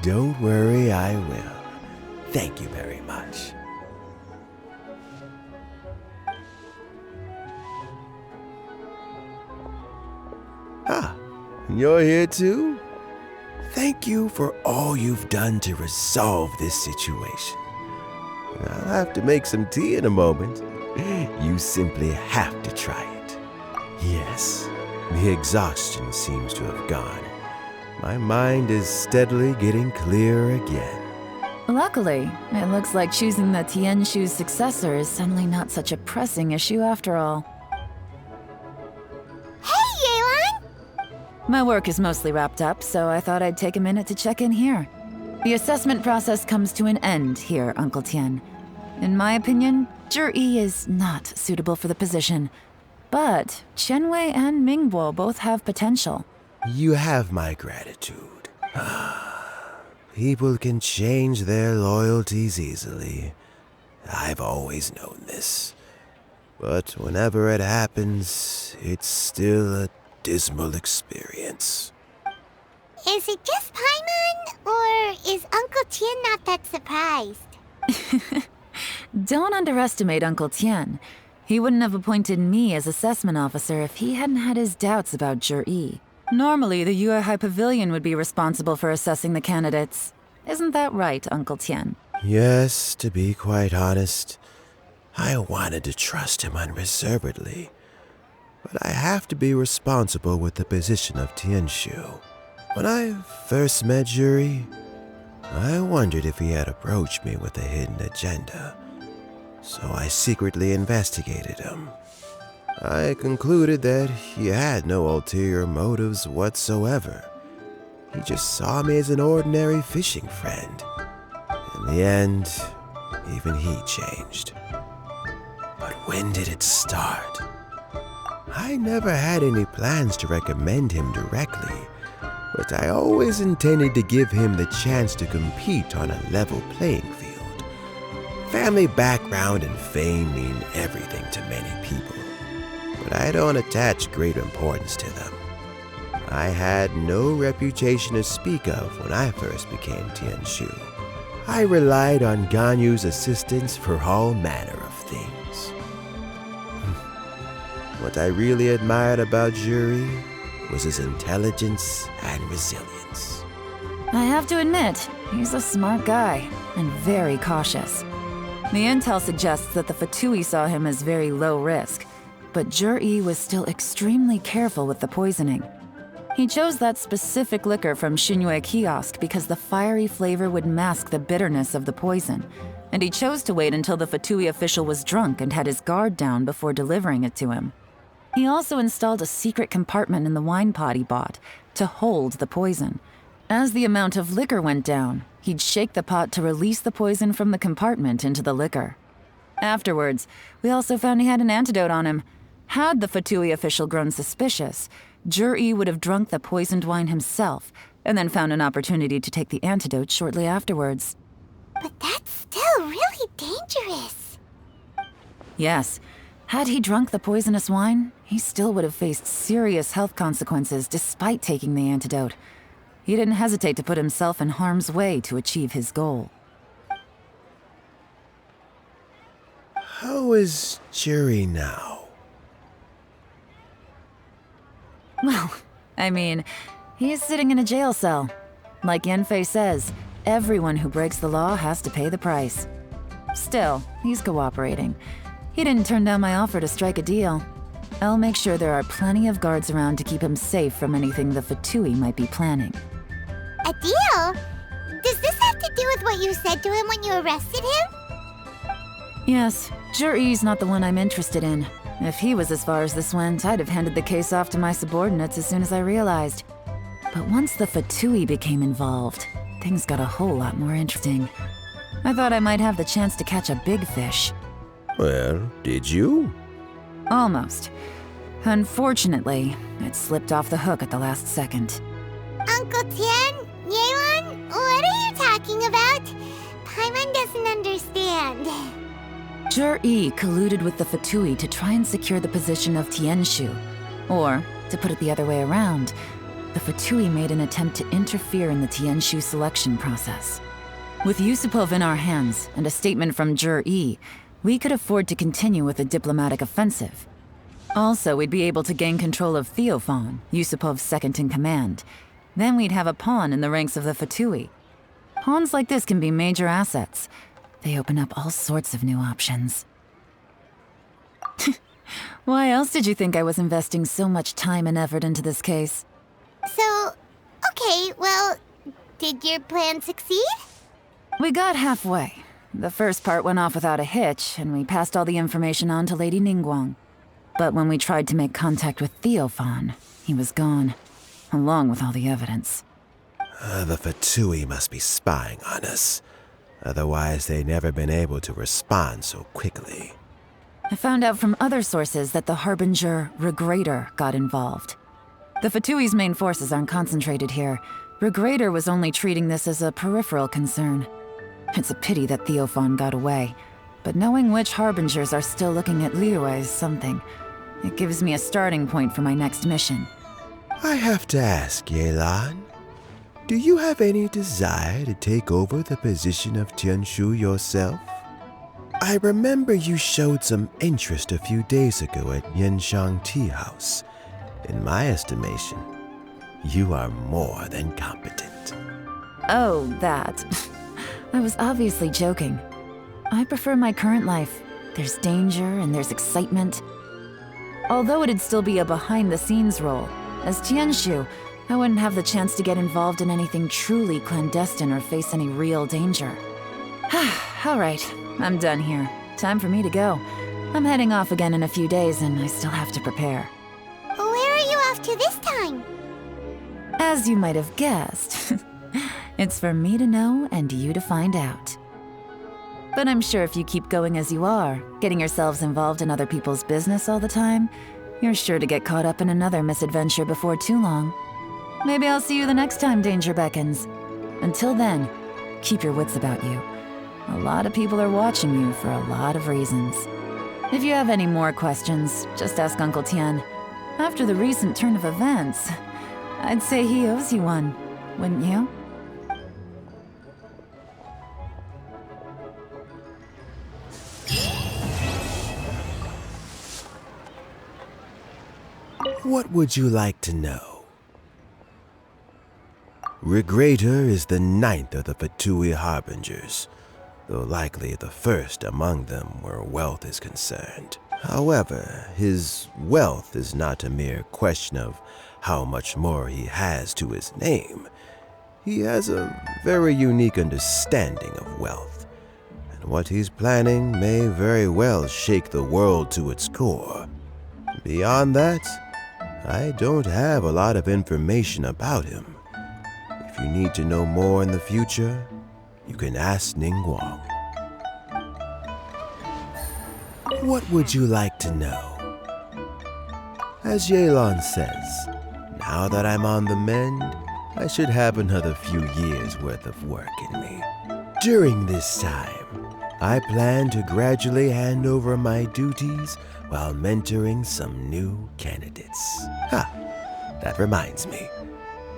Don't worry, I will. Thank you very much. Ah, you're here too? Thank you for all you've done to resolve this situation. I'll have to make some tea in a moment. You simply have to try it. Yes, The exhaustion seems to have gone. My mind is steadily getting clearer again. Luckily, it looks like choosing the Tianshu's successor is suddenly not such a pressing issue after all. Hey, Yelan! My work is mostly wrapped up, so I thought I'd take a minute to check in here. The assessment process comes to an end here, Uncle Tien. In my opinion, Zhi is not suitable for the position. But Qianwei and Mingbo both have potential. You have my gratitude. People can change their loyalties easily. I've always known this. But whenever it happens, it's still a dismal experience. Is it just Paimon, or is Uncle Tien not that surprised? Don't underestimate Uncle Tien. He wouldn't have appointed me as assessment officer if he hadn't had his doubts about Zhi. Normally, the Yuehai Pavilion would be responsible for assessing the candidates. Isn't that right, Uncle Tien? Yes, to be quite honest, I wanted to trust him unreservedly. But I have to be responsible with the position of Tianshu. When I first met Zhi, I wondered if he had approached me with a hidden agenda. So I secretly investigated him. I concluded that he had no ulterior motives whatsoever. He just saw me as an ordinary fishing friend. In the end, even he changed. But when did it start? I never had any plans to recommend him directly, but I always intended to give him the chance to compete on a level playing field. Family background and fame mean everything to many people, but I don't attach great importance to them. I had no reputation to speak of when I first became Tianshu. I relied on Ganyu's assistance for all manner of things. What I really admired about Zhi was his intelligence and resilience. I have to admit, he's a smart guy, and very cautious. The intel suggests that the Fatui saw him as very low risk, but Zhi was still extremely careful with the poisoning. He chose that specific liquor from Xingyue kiosk because the fiery flavor would mask the bitterness of the poison, and he chose to wait until the Fatui official was drunk and had his guard down before delivering it to him. He also installed a secret compartment in the wine pot he bought to hold the poison. As the amount of liquor went down, he'd shake the pot to release the poison from the compartment into the liquor. Afterwards, we also found he had an antidote on him. Had the Fatui official grown suspicious, Zhi would have drunk the poisoned wine himself, and then found an opportunity to take the antidote shortly afterwards. But that's still really dangerous. Yes. Had he drunk the poisonous wine, he still would have faced serious health consequences despite taking the antidote. He didn't hesitate to put himself in harm's way to achieve his goal. How is Zhi now? Well, I mean, he's sitting in a jail cell. Like Yanfei says, everyone who breaks the law has to pay the price. Still, he's cooperating. He didn't turn down my offer to strike a deal. I'll make sure there are plenty of guards around to keep him safe from anything the Fatui might be planning. A deal? Does this have to do with what you said to him when you arrested him? Yes, Zhi's not the one I'm interested in. If he was as far as this went, I'd have handed the case off to my subordinates as soon as I realized. But once the Fatui became involved, things got a whole lot more interesting. I thought I might have the chance to catch a big fish. Well, did you? Almost. Unfortunately, it slipped off the hook at the last second. Uncle Tien? Yelan? What are you talking about? Paimon doesn't understand. Zhi colluded with the Fatui to try and secure the position of Tianshu. Or, to put it the other way around, the Fatui made an attempt to interfere in the Tianshu selection process. With Yusupov in our hands and a statement from Zhi, we could afford to continue with a diplomatic offensive. Also, we'd be able to gain control of Theophan, Yusupov's second-in-command. Then we'd have a pawn in the ranks of the Fatui. Pawns like this can be major assets. They open up all sorts of new options. Why else did you think I was investing so much time and effort into this case? So, okay, well, did your plan succeed? We got halfway. The first part went off without a hitch, and we passed all the information on to Lady Ningguang. But when we tried to make contact with Theophan, he was gone, along with all the evidence. The Fatui must be spying on us. Otherwise, they'd never been able to respond so quickly. I found out from other sources that the Harbinger Regrator got involved. The Fatui's main forces aren't concentrated here. Regrator was only treating this as a peripheral concern. It's a pity that Theophan got away, but knowing which Harbingers are still looking at Liyue is something. It gives me a starting point for my next mission. I have to ask, Yelan, do you have any desire to take over the position of Tianshu yourself? I remember you showed some interest a few days ago at Yanshang Tea House. In my estimation, you are more than competent. Oh, that. I was obviously joking. I prefer my current life. There's danger and there's excitement. Although it'd still be a behind-the-scenes role, as Tianshu, I wouldn't have the chance to get involved in anything truly clandestine or face any real danger. All right, I'm done here. Time for me to go. I'm heading off again in a few days and I still have to prepare. Where are you off to this time? As you might have guessed, it's for me to know and you to find out. But I'm sure if you keep going as you are, getting yourselves involved in other people's business all the time, you're sure to get caught up in another misadventure before too long. Maybe I'll see you the next time danger beckons. Until then, keep your wits about you. A lot of people are watching you for a lot of reasons. If you have any more questions, just ask Uncle Tian. After the recent turn of events, I'd say he owes you one, wouldn't you? What would you like to know? Regrator is the 9th of the Fatui Harbingers, though likely the first among them where wealth is concerned. However, his wealth is not a mere question of how much more he has to his name. He has a very unique understanding of wealth, and what he's planning may very well shake the world to its core. Beyond that, I don't have a lot of information about him. If you need to know more in the future, you can ask Ningguang. What would you like to know? As Yelan says, now that I'm on the mend, I should have another few years worth of work in me. During this time, I plan to gradually hand over my duties while mentoring some new candidates. That reminds me.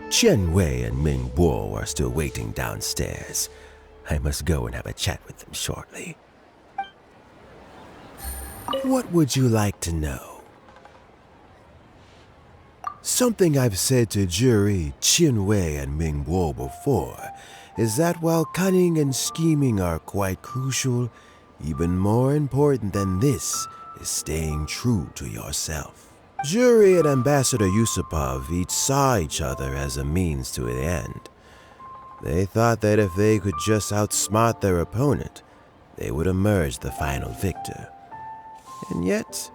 Chen Wei and Ming Bo are still waiting downstairs. I must go and have a chat with them shortly. What would you like to know? Something I've said to Jury, Chen Wei, and Ming Bo before is that while cunning and scheming are quite crucial, even more important than this is staying true to yourself. Jury and Ambassador Yusupov each saw each other as a means to an end. They thought that if they could just outsmart their opponent, they would emerge the final victor. And yet,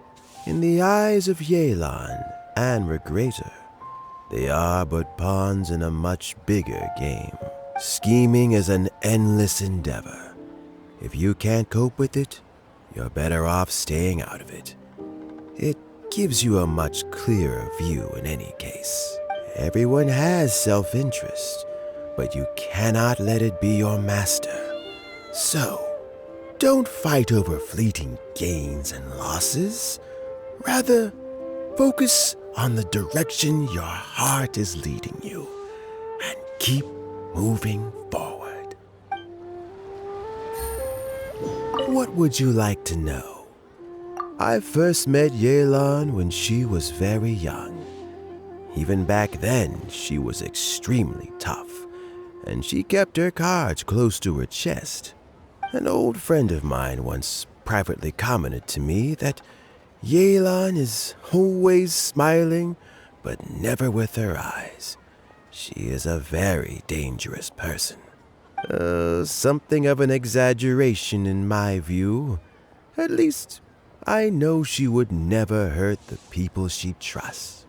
in the eyes of Yelan and Regrator, they are but pawns in a much bigger game. Scheming is an endless endeavor. If you can't cope with it, you're better off staying out of it. It gives you a much clearer view in any case. Everyone has self-interest, but you cannot let it be your master. So, don't fight over fleeting gains and losses. Rather, focus on the direction your heart is leading you, and keep moving forward. What would you like to know? I first met Yelan when she was very young. Even back then, she was extremely tough, and she kept her cards close to her chest. An old friend of mine once privately commented to me that Yelan is always smiling, but never with her eyes. She is a very dangerous person. Something of an exaggeration in my view. At least, I know she would never hurt the people she trusts.